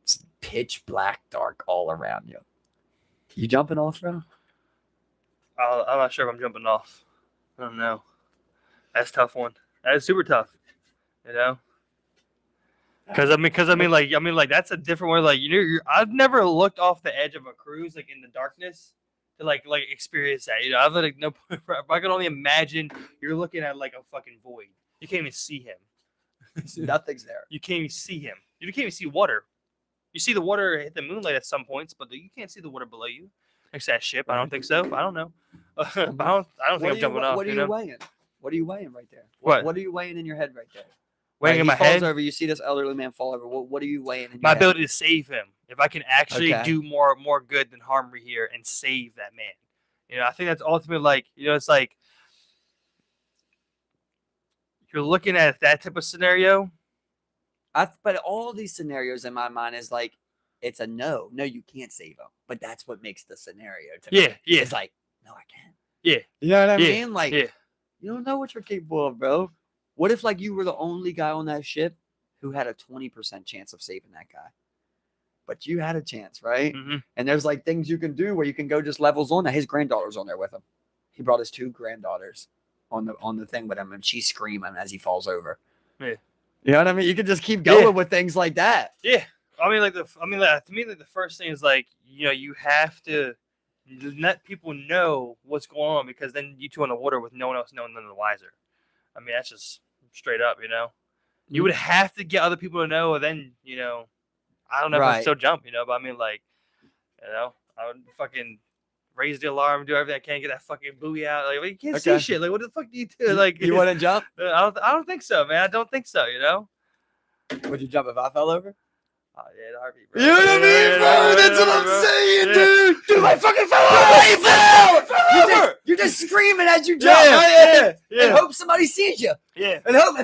[SPEAKER 1] It's pitch black, dark all around you. You jumping off, bro?
[SPEAKER 2] I'm not sure if I'm jumping off. I don't know. That's a tough one. That is super tough. You know. Because I mean, like that's a different way. Like I've never looked off the edge of a cruise like in the darkness to like experience that. You know, I've like no. I can only imagine you're looking at like a fucking void. You can't even see him.
[SPEAKER 1] Nothing's there.
[SPEAKER 2] You can't even see him. You can't even see water. You see the water hit the moonlight at some points, but you can't see the water below you. Next to that ship, I don't think so. I don't know. I don't think I'm jumping off.
[SPEAKER 1] What are you weighing? What are you weighing right there?
[SPEAKER 2] What?
[SPEAKER 1] What are you weighing in your head right there?
[SPEAKER 2] Weighing in my
[SPEAKER 1] falls
[SPEAKER 2] head.
[SPEAKER 1] Over. You see this elderly man fall over. What are you weighing in your
[SPEAKER 2] My
[SPEAKER 1] head?
[SPEAKER 2] ability to save him. If I can actually do more good than harm here and save that man. You know, I think that's ultimately like, you know, it's like you're looking at that type of scenario.
[SPEAKER 1] But all these scenarios in my mind is like, it's a no. No, you can't save him. But that's what makes the scenario to me.
[SPEAKER 2] Yeah.
[SPEAKER 1] It's like, no, I can't.
[SPEAKER 2] Yeah.
[SPEAKER 1] You know what I mean? Like, you don't know what you're capable of, bro. What if like you were the only guy on that ship who had a 20% chance of saving that guy? But you had a chance, right?
[SPEAKER 2] Mm-hmm.
[SPEAKER 1] And there's like things you can do where you can go just levels on that. His granddaughter's on there with him. He brought his 2 granddaughters on the thing with him, and she's screaming as he falls over.
[SPEAKER 2] Yeah.
[SPEAKER 1] You know what I mean? You can just keep going with things like that.
[SPEAKER 2] Yeah. To me, like the first thing is like, you know, you have to let people know what's going on, because then you two on the water with no one else knowing, none the wiser. I mean, that's just straight up, you know. You would have to get other people to know, and then, you know, I don't know if I'd still jump, you know, but I mean, like, you know, I would fucking raise the alarm, do everything I can, get that fucking buoy out. Like, you can't see shit. Like, what the fuck do you do? Like,
[SPEAKER 1] you want to jump?
[SPEAKER 2] I don't think so, man. I don't think so, you know.
[SPEAKER 1] Would you jump if I fell over?
[SPEAKER 2] Oh, yeah, the heartbeat, bro.
[SPEAKER 1] You know what I mean, bro? That's what I'm saying, dude. Dude, I fucking fell over. He fell. You're just screaming as you jump, right? Yeah. And hope somebody sees you.
[SPEAKER 2] Yeah.
[SPEAKER 1] And hope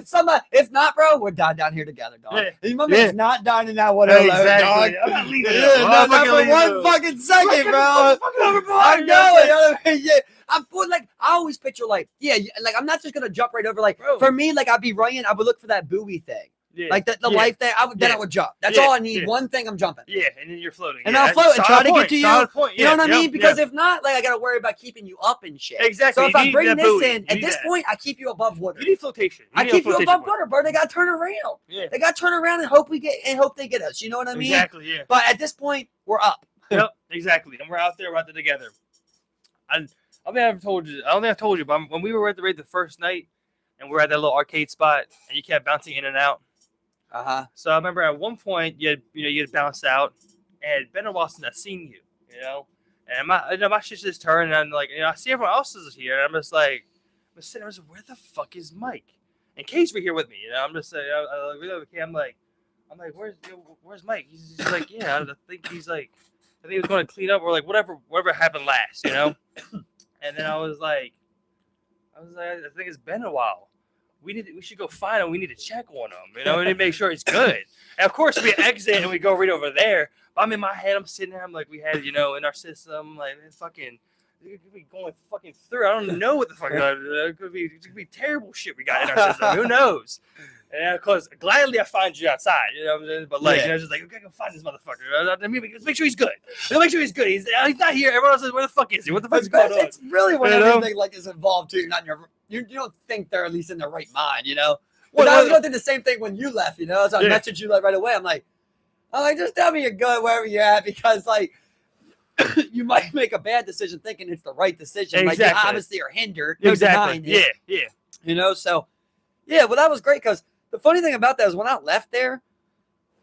[SPEAKER 1] if not, bro, we're dying down here together, dog.
[SPEAKER 2] Yeah.
[SPEAKER 1] My man's not dying in that water alone,
[SPEAKER 2] exactly.
[SPEAKER 1] dog.
[SPEAKER 2] I'm not leaving.
[SPEAKER 1] Not for one fucking second, bro. I'm going. Yeah. I always picture like I'm not just gonna jump right over. Like, bro, for me, like I'd be running, I would look for that buoy thing.
[SPEAKER 2] Yeah.
[SPEAKER 1] Like the life thing, I would jump. That's all I need. One thing, I'm jumping.
[SPEAKER 2] Yeah, and then you're floating.
[SPEAKER 1] And I'll float and try to get to you.
[SPEAKER 2] Point.
[SPEAKER 1] You know what I mean? Because if not, like I gotta worry about keeping you up and shit.
[SPEAKER 2] Exactly.
[SPEAKER 1] So if I bring this in, at this point, I keep you above water.
[SPEAKER 2] You need flotation.
[SPEAKER 1] I keep you above water, bro. They gotta turn around.
[SPEAKER 2] Yeah.
[SPEAKER 1] They gotta turn around and hope they get us. You know what I mean?
[SPEAKER 2] Exactly. Yeah.
[SPEAKER 1] But at this point, we're up.
[SPEAKER 2] Yep. Exactly. And we're out there together. I don't think I've told you, but when we were at the raid the first night, and we were at that little arcade spot, and you kept bouncing in and out. So I remember at one point you had bounced out, and it's been a while since I've seen you, you know. And my shit just turned, and I'm like, you know, I see everyone else is here, and I'm just like, I'm sitting there, where the fuck is Mike? And Kay's here with me, you know. I'm just saying, I'm like, where's Mike? He's like, yeah, I think he was going to clean up or like whatever happened last, you know. And then I was like, I think it's been a while. We should go find him. We need to check on him. You know, we need to make sure he's good. And of course, we exit and we go right over there. But I'm in my head. I'm sitting there. I'm like, we had, you know, in our system, like, it could be going fucking through. I don't know what the fuck. It could be terrible shit we got in our system. Who knows? And of course, gladly I find you outside. You know what I'm saying? But like, you know, just like, we gotta go find this motherfucker. Let's make sure he's good. Let's make sure he's good. He's not here. Everyone else says, where the fuck is he? What the fuck's going on?
[SPEAKER 1] It's really when everything like is involved too. You're not in you don't think they're at least in their right mind, you know? Well, I was going through the same thing when you left, you know? So I messaged you like right away. I'm like, just tell me you're good wherever you're at, because like you might make a bad decision thinking it's the right decision.
[SPEAKER 2] Exactly.
[SPEAKER 1] Like, you obviously are hindered. No
[SPEAKER 2] Exactly.
[SPEAKER 1] denying it.
[SPEAKER 2] Yeah.
[SPEAKER 1] You know, so, yeah, well, that was great because the funny thing about that is when I left there,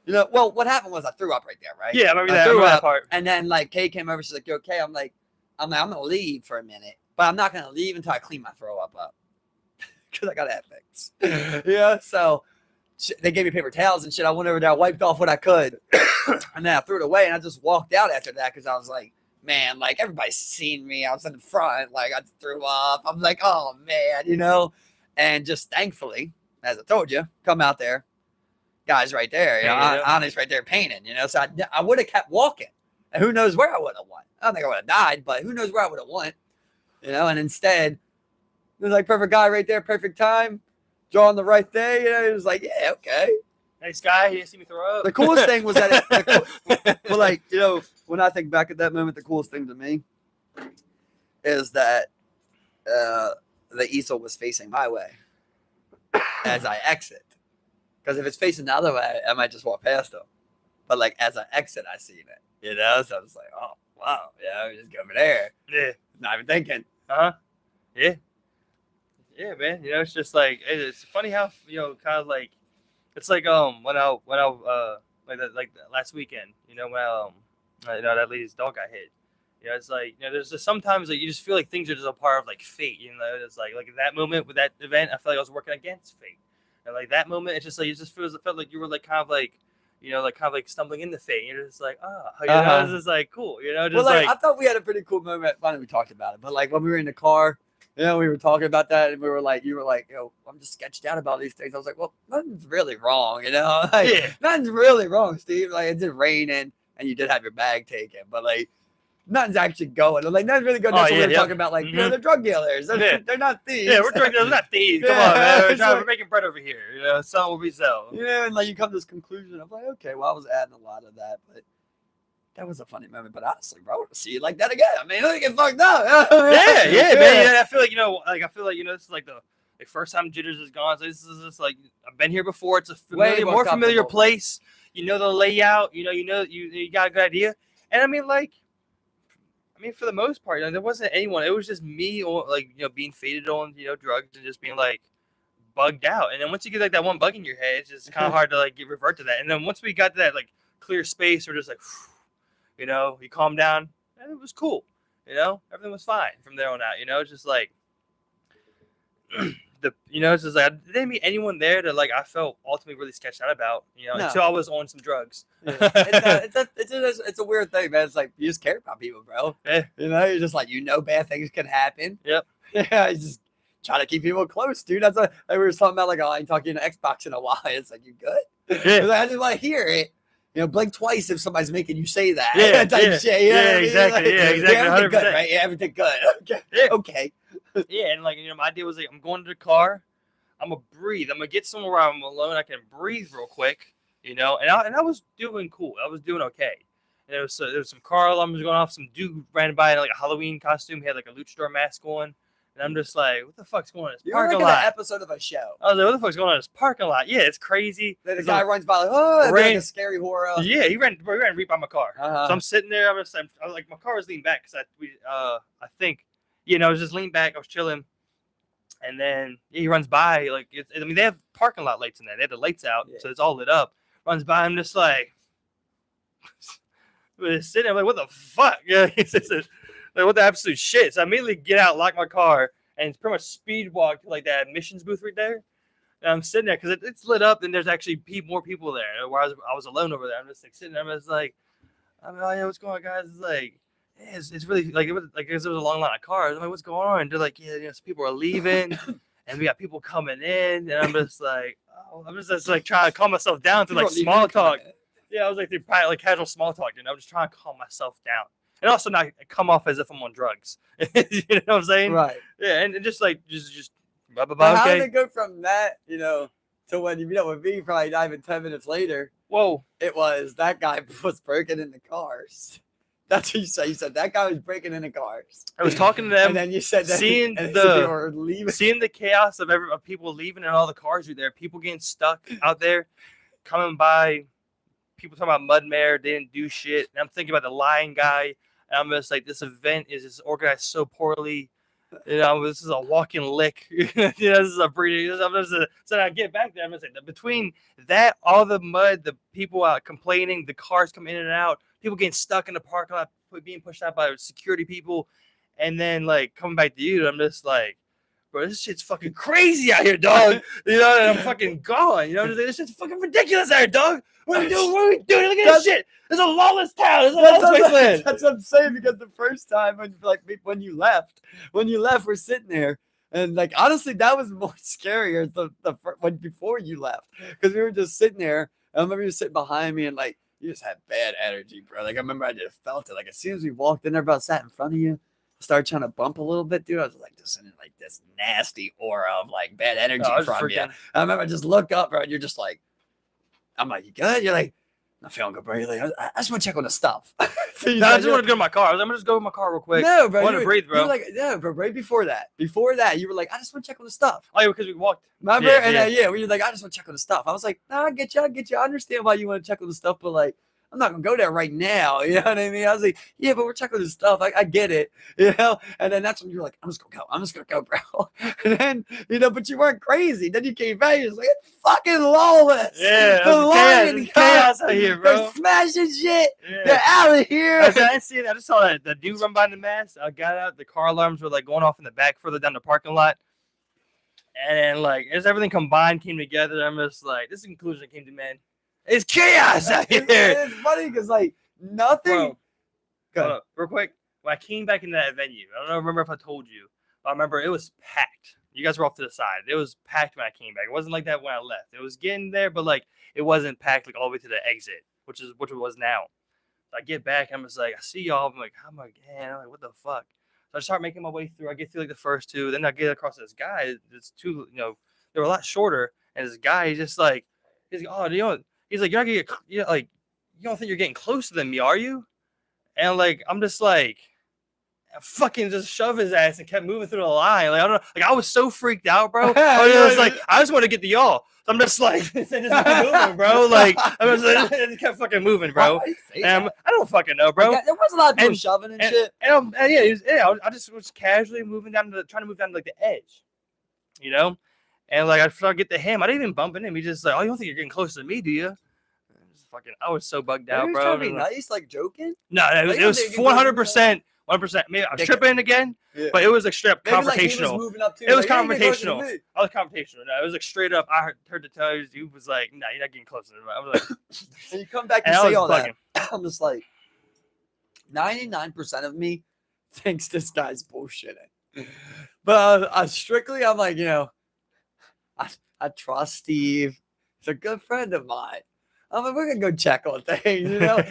[SPEAKER 1] you know, well, what happened was I threw up right there, right?
[SPEAKER 2] Yeah, I remember
[SPEAKER 1] threw
[SPEAKER 2] that
[SPEAKER 1] up,
[SPEAKER 2] part.
[SPEAKER 1] and then, like, Kay came over. She's like, you okay? I'm like, I'm going to leave for a minute, but I'm not going to leave until I clean my throw up because I got ethics. Yeah, so they gave me paper towels and shit. I went over there, I wiped off what I could, and then I threw it away, and I just walked out after that because I was like, man, like, everybody's seen me. I was in the front, like, I threw up. I'm like, oh, man, you know? And just thankfully, as I told you, come out there, guys right there, you know, Ani's right there painting, you know? So I would have kept walking, and who knows where I would have went. I don't think I would have died, but who knows where I would have went, you know? And instead, there's like perfect guy right there, perfect time, drawing the right thing, you know? It was like, yeah, okay.
[SPEAKER 2] Nice guy. He didn't see me throw up.
[SPEAKER 1] The coolest thing was that, well, like, you know, when I think back at that moment, the coolest thing to me is that the easel was facing my way as I exit. Because if it's facing the other way, I might just walk past them. But, like, as I exit, I seen it, you know? So I was like, oh, wow, yeah, just go over there.
[SPEAKER 2] Yeah.
[SPEAKER 1] Not even thinking.
[SPEAKER 2] Uh-huh. Yeah. Yeah, man. You know, it's just like, it's funny how, you know, kind of like, it's like when I like last weekend, you know, when you know, that lady's dog got hit. You know, it's like, you know, there's just sometimes like you just feel like things are just a part of like fate. You know, it's like in that moment with that event, I felt like I was working against fate. And like that moment, it's just like it felt like you were like kind of like, you know, like kind of like stumbling into fate. You're just like, oh, you know, it's just like cool. You know, just
[SPEAKER 1] well, like I thought we had a pretty cool moment. Finally, we talked about it, but like when we were in the car. You know, we were talking about that, and we were like, you were like, yo, I'm just sketched out about these things. I was like, well, nothing's really wrong, you know? Like,
[SPEAKER 2] yeah.
[SPEAKER 1] Nothing's really wrong, Steve. Like, it did rain, and you did have your bag taken, but like, nothing's actually going. Like, nothing's really going. That's what we were talking about. Like, you know, they're drug dealers. They're not thieves.
[SPEAKER 2] Yeah, we're drug dealers. We're not thieves. Come on, man. We're making bread over here. You know, selling what we sell.
[SPEAKER 1] You know, and like, you come to this conclusion of like, okay, well, I was adding a lot of that, but that was a funny moment. But honestly, bro, I want to see it like that again. I mean, look, get fucked up.
[SPEAKER 2] yeah, man. Yeah, I feel like, you know, this is like the first time Jitters is gone. So this is just like, I've been here before. It's a more familiar place. You know the layout. You got a good idea. And I mean, for the most part, you know, there wasn't anyone. It was just me, like, you know, being faded on, you know, drugs and just being like bugged out. And then once you get like that one bug in your head, it's just kind of hard to like revert to that. And then once we got to that like clear space, we're just like, you know, you calm down, and it was cool. You know, everything was fine from there on out. You know, it's just like it's just like I didn't meet anyone there that like I felt ultimately really sketched out about. You know, until I was on some drugs.
[SPEAKER 1] Yeah. It's a weird thing, man. It's like you just care about people, bro.
[SPEAKER 2] Yeah.
[SPEAKER 1] You know, you're just like, you know, bad things can happen.
[SPEAKER 2] Yep.
[SPEAKER 1] Yeah, you just try to keep people close, dude. That's what like, we were talking about. Like, oh, I ain't talking to Xbox in a while. It's like, you good?
[SPEAKER 2] Yeah.
[SPEAKER 1] I just want to hear it. You know, blink twice if somebody's making you say that.
[SPEAKER 2] Yeah,
[SPEAKER 1] type shit. You know what I mean?
[SPEAKER 2] Exactly.
[SPEAKER 1] Like,
[SPEAKER 2] yeah, exactly.
[SPEAKER 1] Everything
[SPEAKER 2] 100%.
[SPEAKER 1] good, right? Yeah, everything good. Okay.
[SPEAKER 2] Yeah.
[SPEAKER 1] Okay.
[SPEAKER 2] Yeah, and like, you know, my idea was like, I'm going to the car. I'm gonna breathe. I'm gonna get somewhere where I'm alone. I can breathe real quick. You know, and I was doing cool. I was doing okay. And there was some car alarms going off. Some dude ran by in like a Halloween costume. He had like a luchador mask on. And I'm just like, what the fuck's going on in this parking lot?
[SPEAKER 1] An episode of a show.
[SPEAKER 2] I was like, what the fuck's going on in this parking lot? Yeah, it's crazy.
[SPEAKER 1] The guy runs by like, oh, like a scary horror.
[SPEAKER 2] Yeah, he ran right by my car. So I'm sitting there. I was like, my car was leaning back because I think, you know, I was just leaning back. I was chilling, and then he runs by. Like, they have parking lot lights in there. They have the lights out, so it's all lit up. Runs by. I'm just like, sitting. I'm like, what the fuck? Yeah, like, what the absolute shit? So I immediately get out, lock my car, and it's pretty much speed walk to like that admissions booth right there. And I'm sitting there because it's lit up, and there's actually more people there. Where I was alone over there. I'm just like sitting there. I'm just like, oh yeah, what's going on, guys? It's like, yeah, it's really like it was like there was a long line of cars. I'm like, what's going on? And they're like, yeah, you know, some people are leaving, and we got people coming in, and I'm just like, oh, I'm just like trying to calm myself down through like small talk. Yeah, I was like through probably like casual small talk, and I'm just trying to calm myself down. And also not come off as if I'm on drugs. You know what I'm saying?
[SPEAKER 1] Right.
[SPEAKER 2] Yeah, and just blah, blah,
[SPEAKER 1] blah.
[SPEAKER 2] Okay.
[SPEAKER 1] How did it go from that, you know, to when you meet up with me probably not even 10 minutes later?
[SPEAKER 2] Whoa.
[SPEAKER 1] It was that guy was breaking into cars. That's what you said. You said that guy was breaking into cars.
[SPEAKER 2] I was talking to them.
[SPEAKER 1] And then you said that
[SPEAKER 2] seeing the chaos of people leaving and all the cars are there, people getting stuck out there, coming by, people talking about Mud Mare, they didn't do shit. And I'm thinking about the lying guy. And I'm just like, this event is just organized so poorly. You know, this is a walking lick. You know, this is a breeding. So I get back there. I'm gonna say that between that, all the mud, the people out complaining, the cars come in and out, people getting stuck in the parking lot, being pushed out by security people, and then like coming back to you, I'm just like, bro, this shit's fucking crazy out here, dog. You know, and I'm fucking gone. You know, this shit's fucking ridiculous out here, dog. What are we doing? What are we doing? Look at this shit. There's a lawless town. There's a lawless wasteland.
[SPEAKER 1] That's what I'm saying, because the first time when you left, we're sitting there, and like honestly, that was more scarier when before you left, because we were just sitting there. I remember you sitting behind me, and like you just had bad energy, bro. Like I remember I just felt it. Like as soon as we walked in there, about sat in front of you, started trying to bump a little bit, dude. I was like just in like this nasty aura of like bad energy from you. I remember I just look up, bro, and you're just like, I'm like, you good? You're like, I'm feeling good, bro. You're like, I just want to check on the stuff.
[SPEAKER 2] So no, I just want to go to my car. I'm gonna just go to my car real quick.
[SPEAKER 1] No, bro.
[SPEAKER 2] I want to breathe, bro.
[SPEAKER 1] You were like, no, bro. Right before that, you were like, I just want to check on the stuff.
[SPEAKER 2] Oh, yeah, because we walked.
[SPEAKER 1] Remember? We were like, I just want to check on the stuff. I was like, no, I get you. I understand why you want to check on the stuff, but like, I'm not gonna go there right now. You know what I mean? I was like, yeah, but we're checking this stuff. I get it, you know. And then that's when you're like, I'm just gonna go, bro. And then, you know, but you weren't crazy. Then you came back. You're like, it's fucking lawless.
[SPEAKER 2] Yeah, chaos out here, bro.
[SPEAKER 1] They're smashing shit. Yeah. They're out of here.
[SPEAKER 2] I didn't see it. I just saw that the dude run by the mask. I got out. The car alarms were like going off in the back, further down the parking lot. And then, like, as everything combined came together, I'm just like, this conclusion came to, man, it's chaos out here.
[SPEAKER 1] It's funny because, like, nothing.
[SPEAKER 2] Bro, real quick, when I came back into that venue, I don't remember if I told you, but I remember it was packed. You guys were off to the side. It was packed when I came back. It wasn't like that when I left. It was getting there, but, like, it wasn't packed, like, all the way to the exit, which it was now. So I get back, I'm just like, I see y'all. I'm like, what the fuck? So I start making my way through. I get through, like, the first two. Then I get across this guy. It's two, you know, they were a lot shorter. And this guy, he's like, oh, he's like, you don't think you're getting closer than me, are you? And like, I'm just like, I fucking just shove his ass and kept moving through the line. Like, I don't know. Like, I was so freaked out, bro. I was like, I just want to get to y'all. So I'm just like, just keep moving, bro. Like, I was like, I just kept fucking moving, bro. I don't fucking know, bro.
[SPEAKER 1] There was a lot of people shoving and shit.
[SPEAKER 2] I just was casually trying to move down to like the edge, you know? And like, I started to get to him. I didn't even bump into him. He just like, oh, you don't think you're getting closer to me, do you? I was so bugged out, bro.
[SPEAKER 1] Trying to be nice, like joking.
[SPEAKER 2] No, it was 100%. 1%. Maybe I was tripping again, but it was like straight up confrontational. It was confrontational. I was confrontational. No, it was like straight up. I heard the toes. He was like, "Nah, you're not getting closer to me." I was like,
[SPEAKER 1] and you come back and say all that. I'm just like, 99% of me thinks this guy's bullshitting, but I'm like, you know, I trust Steve. He's a good friend of mine. I'm like, we're gonna go check on things, you know.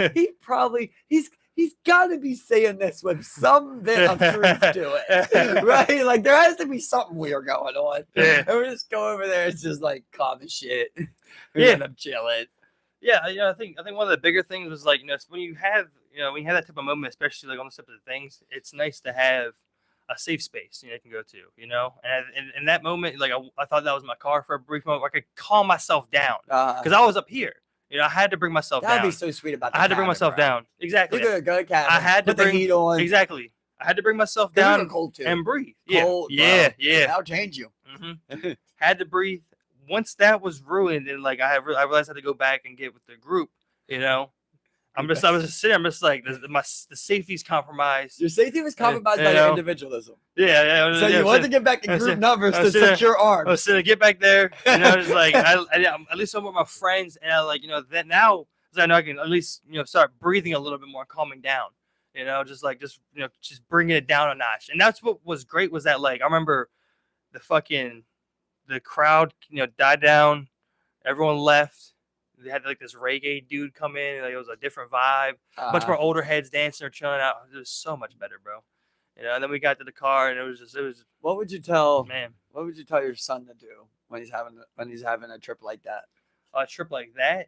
[SPEAKER 1] He's got to be saying this with some bit of truth to it, right? Like there has to be something weird going on. Yeah. And we just go over there. It's just like calm as shit. We end up chilling.
[SPEAKER 2] Yeah, I think one of the bigger things was like, you know, when you have that type of moment, especially like on the type of things, it's nice to have a safe space you can go to, you know. And in that moment, like I thought that was my car for a brief moment where I could calm myself down because I was up here. You know, I had to bring myself down.
[SPEAKER 1] That'd be so sweet about that.
[SPEAKER 2] I had to bring myself down. Exactly.
[SPEAKER 1] You're gonna go cabin.
[SPEAKER 2] I had to
[SPEAKER 1] bring the heat on.
[SPEAKER 2] Exactly. I had to bring myself down and breathe.
[SPEAKER 1] Cold,
[SPEAKER 2] yeah.
[SPEAKER 1] That'll change you.
[SPEAKER 2] Mm-hmm. Had to breathe. Once that was ruined, and like I realized I had to go back and get with the group. You know, I was just sitting. I'm just like the safety's compromised.
[SPEAKER 1] Your safety was compromised by your individualism.
[SPEAKER 2] Yeah.
[SPEAKER 1] So you want to get back in group numbers to secure arms.
[SPEAKER 2] I was sitting get back there. You know, just like at least I'm with my friends, and I like that now. I know I can at least start breathing a little bit more, calming down. You know, just bringing it down a notch. And that's what was great was that like I remember the crowd died down, everyone left. They had like this reggae dude come in, like it was a different vibe. A bunch more older heads dancing or chilling out. It was so much better, bro. And then we got to the car, and it was.
[SPEAKER 1] What would you tell your son to do when he's having a trip like that?
[SPEAKER 2] A trip like that.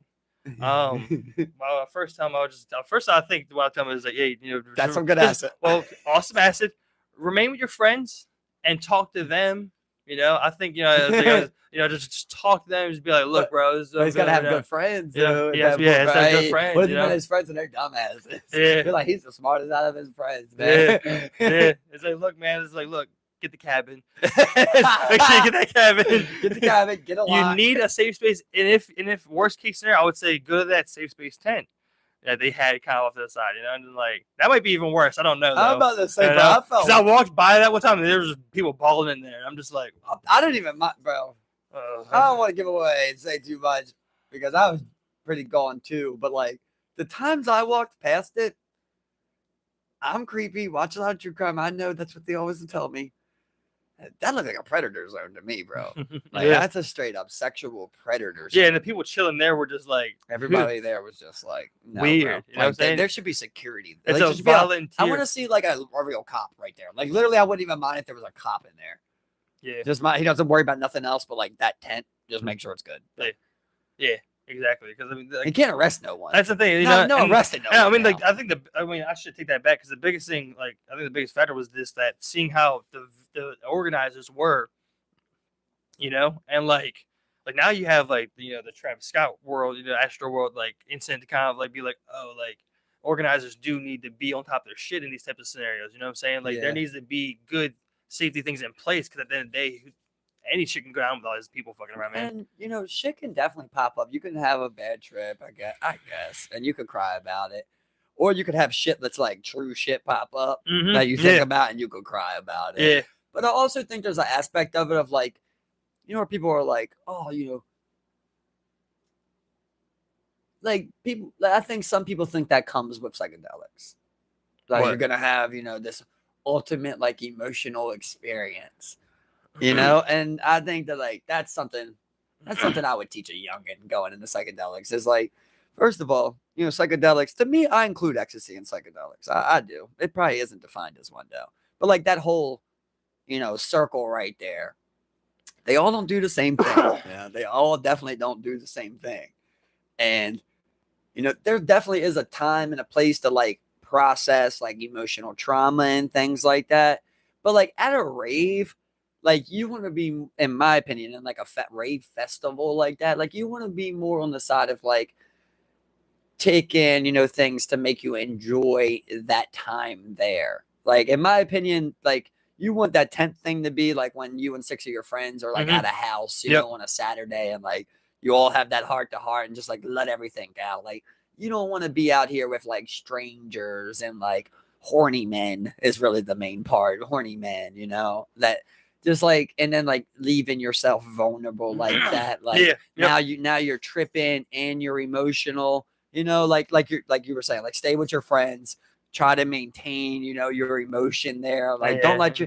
[SPEAKER 2] Well, first I think what I'll tell him is like, hey,
[SPEAKER 1] that's some good acid.
[SPEAKER 2] Well, awesome acid. Remain with your friends and talk to them You know, I think just talk to them, just be like, look, bro, this is
[SPEAKER 1] But he's gotta
[SPEAKER 2] good,
[SPEAKER 1] have
[SPEAKER 2] you know?
[SPEAKER 1] good friends,
[SPEAKER 2] Yeah,
[SPEAKER 1] though.
[SPEAKER 2] he has to have good
[SPEAKER 1] Right?
[SPEAKER 2] friends,
[SPEAKER 1] What if
[SPEAKER 2] you
[SPEAKER 1] he met
[SPEAKER 2] know?
[SPEAKER 1] his friends and they're dumbasses?
[SPEAKER 2] Yeah.
[SPEAKER 1] You're like, he's the smartest out of his friends,
[SPEAKER 2] Yeah,
[SPEAKER 1] man.
[SPEAKER 2] yeah. It's like, look, man. It's like, look, get the cabin. Make sure you get that cabin.
[SPEAKER 1] Get the cabin, get a
[SPEAKER 2] You
[SPEAKER 1] lock.
[SPEAKER 2] need a safe space, and if worst case scenario, I would say go to that safe space tent that they had kind of off to the side, you know, and then, like that might be even worse. I don't know though.
[SPEAKER 1] I'm about to say,
[SPEAKER 2] You
[SPEAKER 1] bro,
[SPEAKER 2] know?
[SPEAKER 1] I
[SPEAKER 2] 'Cause
[SPEAKER 1] felt
[SPEAKER 2] I walked by that one time, and there was people balling in there. I'm just like,
[SPEAKER 1] I don't even mind, bro. I don't want to give away and say too much because I was pretty gone too. But like the times I walked past it, I'm creepy. Watch a lot of true crime. I know that's what they always tell me. That looked like a predator zone to me, bro. Like
[SPEAKER 2] yeah.
[SPEAKER 1] that's a straight up sexual predator
[SPEAKER 2] Yeah,
[SPEAKER 1] zone.
[SPEAKER 2] and the people chilling there were just like
[SPEAKER 1] Everybody there was just like no,
[SPEAKER 2] weird.
[SPEAKER 1] bro.
[SPEAKER 2] You know what I'm
[SPEAKER 1] Like,
[SPEAKER 2] saying?
[SPEAKER 1] there should be security.
[SPEAKER 2] It's
[SPEAKER 1] Like, there
[SPEAKER 2] a
[SPEAKER 1] should be I
[SPEAKER 2] volunteer.
[SPEAKER 1] want to see like a real cop right there. Like literally, I wouldn't even mind if there was a cop in there.
[SPEAKER 2] Yeah.
[SPEAKER 1] Just he doesn't worry about nothing else but like that tent. Just make sure it's good.
[SPEAKER 2] Yeah, exactly. Because I mean,
[SPEAKER 1] You
[SPEAKER 2] like,
[SPEAKER 1] can't arrest no one.
[SPEAKER 2] that's the thing. You know,
[SPEAKER 1] No
[SPEAKER 2] and-
[SPEAKER 1] arresting no
[SPEAKER 2] and I
[SPEAKER 1] one.
[SPEAKER 2] mean,
[SPEAKER 1] now.
[SPEAKER 2] like, I should take that back because the biggest thing, like, I think the biggest factor was this: that seeing how the organizers were, you know, and like now you have like the Travis Scott world, Astro World, like incident to kind of like be like, oh, like organizers do need to be on top of their shit in these types of scenarios. You know what I'm saying? Like,
[SPEAKER 1] Yeah.
[SPEAKER 2] there needs to be good safety things in place because at the end of the day, any shit can go down with all these people fucking around, man.
[SPEAKER 1] And shit can definitely pop up. You can have a bad trip, I guess, and you could cry about it, or you could have shit that's like true shit pop up that you think about and you could cry about it.
[SPEAKER 2] Yeah.
[SPEAKER 1] But I also think there's an aspect of it of like, where people are like, oh, like people. I think some people think that comes with psychedelics. Like
[SPEAKER 2] What?
[SPEAKER 1] you're gonna have, this ultimate like emotional experience. And I think that like that's something I would teach a youngin going into psychedelics is like, first of all, psychedelics to me, I include ecstasy in psychedelics. I do. It probably isn't defined as one though, but like that whole, circle right there, they all don't do the same thing. Yeah, they all definitely don't do the same thing, and there definitely is a time and a place to like process like emotional trauma and things like that, but like at a rave. Like you want to be, in my opinion, in like a rave festival like that. Like you want to be more on the side of like taking, things to make you enjoy that time there. Like in my opinion, like you want that tent thing to be like when you and 6 of your friends are like at a house, on a Saturday, and like you all have that heart to heart and just like let everything out. Like you don't want to be out here with like strangers and like horny men is really the main part. Horny men, that. Just like, and then like leaving yourself vulnerable like that. Like now you're tripping and you're emotional, like you were saying, like stay with your friends, try to maintain, your emotion there. Like don't let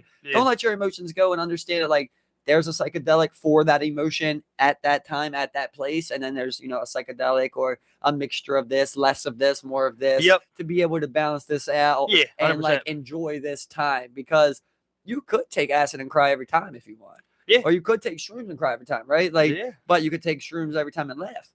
[SPEAKER 1] your emotions go and understand it. Like there's a psychedelic for that emotion at that time, at that place. And then there's, a psychedelic or a mixture of this, less of this, more of this to be able to balance this out and like enjoy this time because you could take acid and cry every time if you want.
[SPEAKER 2] Yeah.
[SPEAKER 1] Or you could take shrooms and cry every time, right? Like, but you could take shrooms every time and laugh.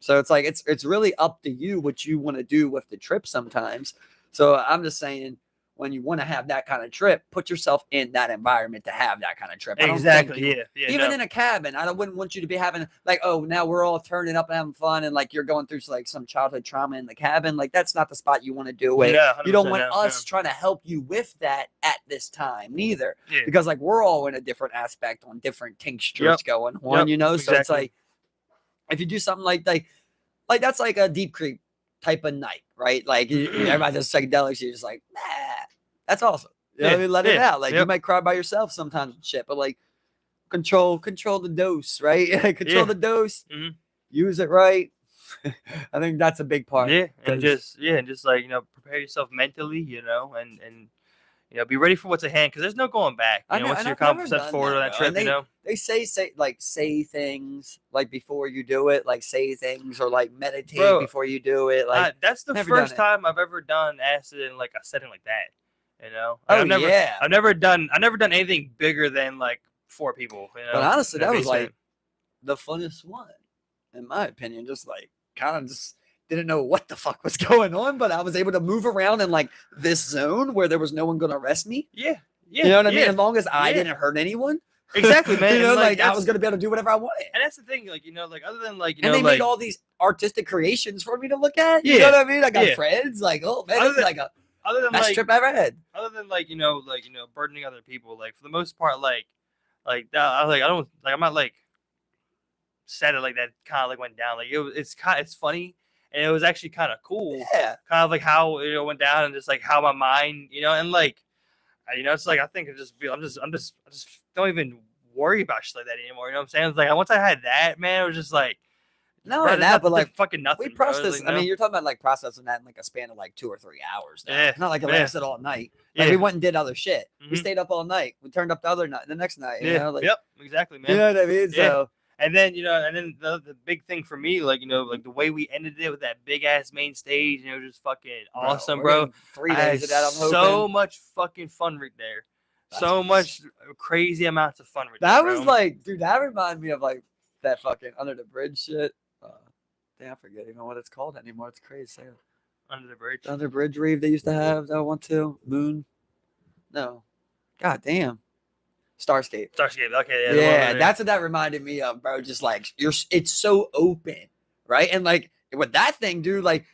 [SPEAKER 1] So it's like, it's really up to you what you want to do with the trip sometimes. So I'm just saying, when you want to have that kind of trip, put yourself in that environment to have that kind of trip.
[SPEAKER 2] Exactly.
[SPEAKER 1] Even in a cabin, I wouldn't want you to be having like, oh, now we're all turning up and having fun, and like you're going through like some childhood trauma in the cabin. Like that's not the spot you want to do it. You don't want us trying to help you with that at this time, neither, because like we're all in a different aspect on different tinctures going on, So it's like if you do something like that's like a deep creep type of night, right? Like everybody does psychedelics, you're just like, nah, that's awesome. I mean, let it out. Like you might cry by yourself sometimes and shit, but like control the dose, right? Control the dose. Use it right. I think that's a big part.
[SPEAKER 2] And just like prepare yourself mentally, and be ready for what's at hand because there's no going back. Once you're confident forward on that trip,
[SPEAKER 1] they say things like before you do it, like say things or like meditate before you do it. Like
[SPEAKER 2] that's the first time I've ever done acid in like a setting like that. I've never done anything bigger than like 4 people.
[SPEAKER 1] But honestly, that was like the funnest one, in my opinion. Just like kind of just didn't know what the fuck was going on, but I was able to move around in like this zone where there was no one going to arrest me.
[SPEAKER 2] Yeah.
[SPEAKER 1] You know what I mean? As long as I didn't hurt anyone.
[SPEAKER 2] Exactly, man.
[SPEAKER 1] You know,
[SPEAKER 2] And,
[SPEAKER 1] like I
[SPEAKER 2] that's-
[SPEAKER 1] was gonna be able to do whatever I wanted.
[SPEAKER 2] And that's the thing, like, like other than like,
[SPEAKER 1] And they
[SPEAKER 2] like,
[SPEAKER 1] made all these artistic creations for me to look at. You
[SPEAKER 2] Yeah,
[SPEAKER 1] know what I mean? I got
[SPEAKER 2] yeah.
[SPEAKER 1] friends. Like, oh man,
[SPEAKER 2] Other
[SPEAKER 1] this is
[SPEAKER 2] than-
[SPEAKER 1] like a
[SPEAKER 2] other than
[SPEAKER 1] best
[SPEAKER 2] like,
[SPEAKER 1] trip I ever had.
[SPEAKER 2] other than like, burdening other people, like for the most part, like that, I don't like, I'm not like sad that like that kind of like went down. Like it's funny, and it was actually kind of cool.
[SPEAKER 1] Yeah.
[SPEAKER 2] Kind of like how it went down, and just like how my mind, and like, it's like I think I just don't even worry about shit like that anymore. You know what I'm saying? It's like once I had that, man, it was just like,
[SPEAKER 1] No,
[SPEAKER 2] bro,
[SPEAKER 1] and that, but like
[SPEAKER 2] fucking nothing.
[SPEAKER 1] we processed.
[SPEAKER 2] Like,
[SPEAKER 1] I mean, you're talking about like processing that in like a span of like 2 or 3 hours. Now.
[SPEAKER 2] Yeah,
[SPEAKER 1] It's not like it
[SPEAKER 2] yeah.
[SPEAKER 1] lasted all night. Like
[SPEAKER 2] Yeah.
[SPEAKER 1] we went and did other shit. We
[SPEAKER 2] Mhm.
[SPEAKER 1] stayed up all night. We turned up the next night. You
[SPEAKER 2] Yeah.
[SPEAKER 1] know, like,
[SPEAKER 2] Yep. Exactly, man.
[SPEAKER 1] you know what I mean?
[SPEAKER 2] Yeah.
[SPEAKER 1] So
[SPEAKER 2] And then the big thing for me, like like the way we ended it with that big ass main stage, just fucking awesome,
[SPEAKER 1] we're
[SPEAKER 2] bro.
[SPEAKER 1] getting 3
[SPEAKER 2] I had
[SPEAKER 1] days of that. I'm hoping.
[SPEAKER 2] so much fucking fun right there.
[SPEAKER 1] That's
[SPEAKER 2] So
[SPEAKER 1] what's-
[SPEAKER 2] much crazy amounts of fun right
[SPEAKER 1] That
[SPEAKER 2] there.
[SPEAKER 1] was
[SPEAKER 2] bro.
[SPEAKER 1] like, dude, that reminded me of like that fucking under the bridge shit. Damn, I forget even what it's called anymore. It's crazy. Say it.
[SPEAKER 2] Under the bridge.
[SPEAKER 1] The under bridge reef they used to have. That one too. Moon. No. God damn. Starscape.
[SPEAKER 2] Starscape. Okay.
[SPEAKER 1] Yeah, that's what that reminded me of, bro. Just like it's so open, right? And like with that thing, dude, like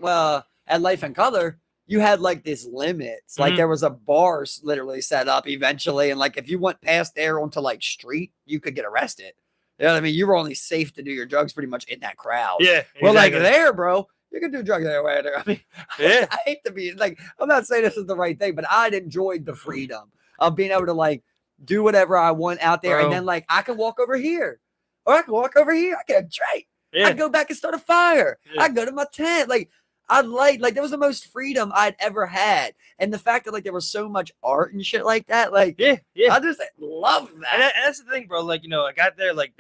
[SPEAKER 1] well, at Life in Color, you had like this limits. Like
[SPEAKER 2] Mhm.
[SPEAKER 1] there was a bar literally set up eventually, and like if you went past there onto like street, you could get arrested. You know what I mean? You were only safe to do your drugs pretty much in that crowd.
[SPEAKER 2] Yeah.
[SPEAKER 1] Well, like
[SPEAKER 2] exactly.
[SPEAKER 1] there, bro, you can do drugs anywhere. I mean,
[SPEAKER 2] Yeah.
[SPEAKER 1] I hate to be like, I'm not saying this is the right thing, but I'd enjoyed the freedom of being able to like do whatever I want out there.
[SPEAKER 2] Bro.
[SPEAKER 1] And then like I can walk over here or I can walk over here. I can drink.
[SPEAKER 2] Yeah.
[SPEAKER 1] I go back and start a fire.
[SPEAKER 2] Yeah.
[SPEAKER 1] I go to my tent. Like I like that was the most freedom I'd ever had. And the fact that like there was so much art and shit like that, like
[SPEAKER 2] Yeah. Yeah.
[SPEAKER 1] I just love
[SPEAKER 2] And,
[SPEAKER 1] that.
[SPEAKER 2] and that's the thing, bro. Like, I got there, like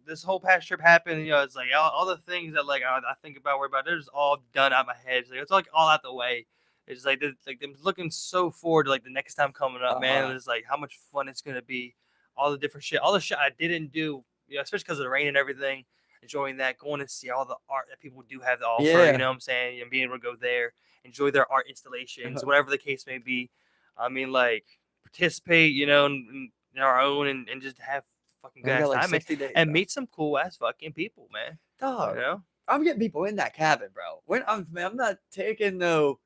[SPEAKER 2] this whole past trip happened. It's like all the things that like I think about, worry about, they're just all done out my head. It's like it's like all out the way. It's like I'm looking so forward to like the next time coming up, man.
[SPEAKER 1] Uh-huh.
[SPEAKER 2] It's like how much fun it's gonna be, all the different shit, all the shit I didn't do, especially because of the rain and everything. Enjoying that, going to see all the art that people do have to offer.
[SPEAKER 1] Yeah.
[SPEAKER 2] You know what I'm saying? And being able to go there, enjoy their art installations, whatever the case may be. I mean, like participate, in our own and just have fucking
[SPEAKER 1] We
[SPEAKER 2] good
[SPEAKER 1] got
[SPEAKER 2] ass
[SPEAKER 1] like
[SPEAKER 2] time, man.
[SPEAKER 1] 60 days.
[SPEAKER 2] And
[SPEAKER 1] bro.
[SPEAKER 2] meet some cool ass fucking people, man.
[SPEAKER 1] Dog.
[SPEAKER 2] You know?
[SPEAKER 1] I'm getting people in that cabin, bro. I'm not taking no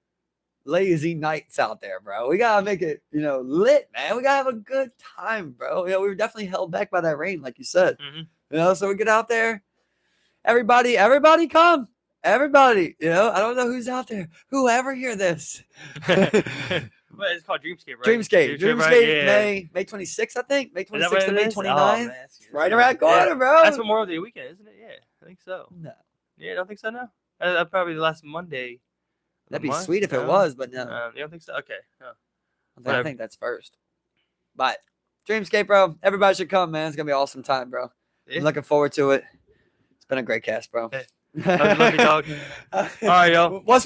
[SPEAKER 1] lazy nights out there, bro. We gotta make it, lit, man. We gotta have a good time, bro. We were definitely held back by that rain, like you said.
[SPEAKER 2] Mhm.
[SPEAKER 1] So we get out there. Everybody come. Everybody, I don't know who's out there. Whoever hear this.
[SPEAKER 2] But it's called Dreamscape, right?
[SPEAKER 1] Dreamscape,
[SPEAKER 2] right? Yeah.
[SPEAKER 1] May 26th, I think. May
[SPEAKER 2] Is that what
[SPEAKER 1] 26th to
[SPEAKER 2] it
[SPEAKER 1] May
[SPEAKER 2] is?
[SPEAKER 1] 29th.
[SPEAKER 2] Oh, man, that's good.
[SPEAKER 1] Right around the
[SPEAKER 2] Yeah.
[SPEAKER 1] corner, bro.
[SPEAKER 2] That's Memorial Day weekend, isn't it? Yeah, I think so.
[SPEAKER 1] No.
[SPEAKER 2] Yeah, I don't think so. No, that's probably the last Monday. of the
[SPEAKER 1] That'd be
[SPEAKER 2] month.
[SPEAKER 1] sweet if it
[SPEAKER 2] No?
[SPEAKER 1] was, but no.
[SPEAKER 2] You don't think so? Okay. No.
[SPEAKER 1] I
[SPEAKER 2] whatever.
[SPEAKER 1] think that's first. But Dreamscape, bro. Everybody should come, man. It's gonna be an awesome time, bro.
[SPEAKER 2] Yeah.
[SPEAKER 1] I'm looking forward to it. It's been a great cast, bro.
[SPEAKER 2] Hey. Love you, dog. All right, yo.
[SPEAKER 1] Once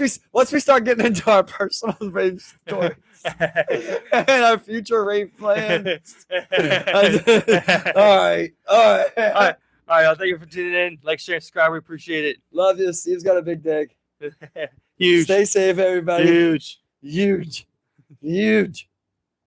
[SPEAKER 1] we start getting into our personal rave stories and our future rave plans. All right.
[SPEAKER 2] All right, y'all. Thank you for tuning in. Like, share, and subscribe. We appreciate
[SPEAKER 1] Love you. Steve's got a big dick.
[SPEAKER 2] it. Huge.
[SPEAKER 1] Stay safe, everybody.
[SPEAKER 2] Huge.
[SPEAKER 1] Huge. Huge.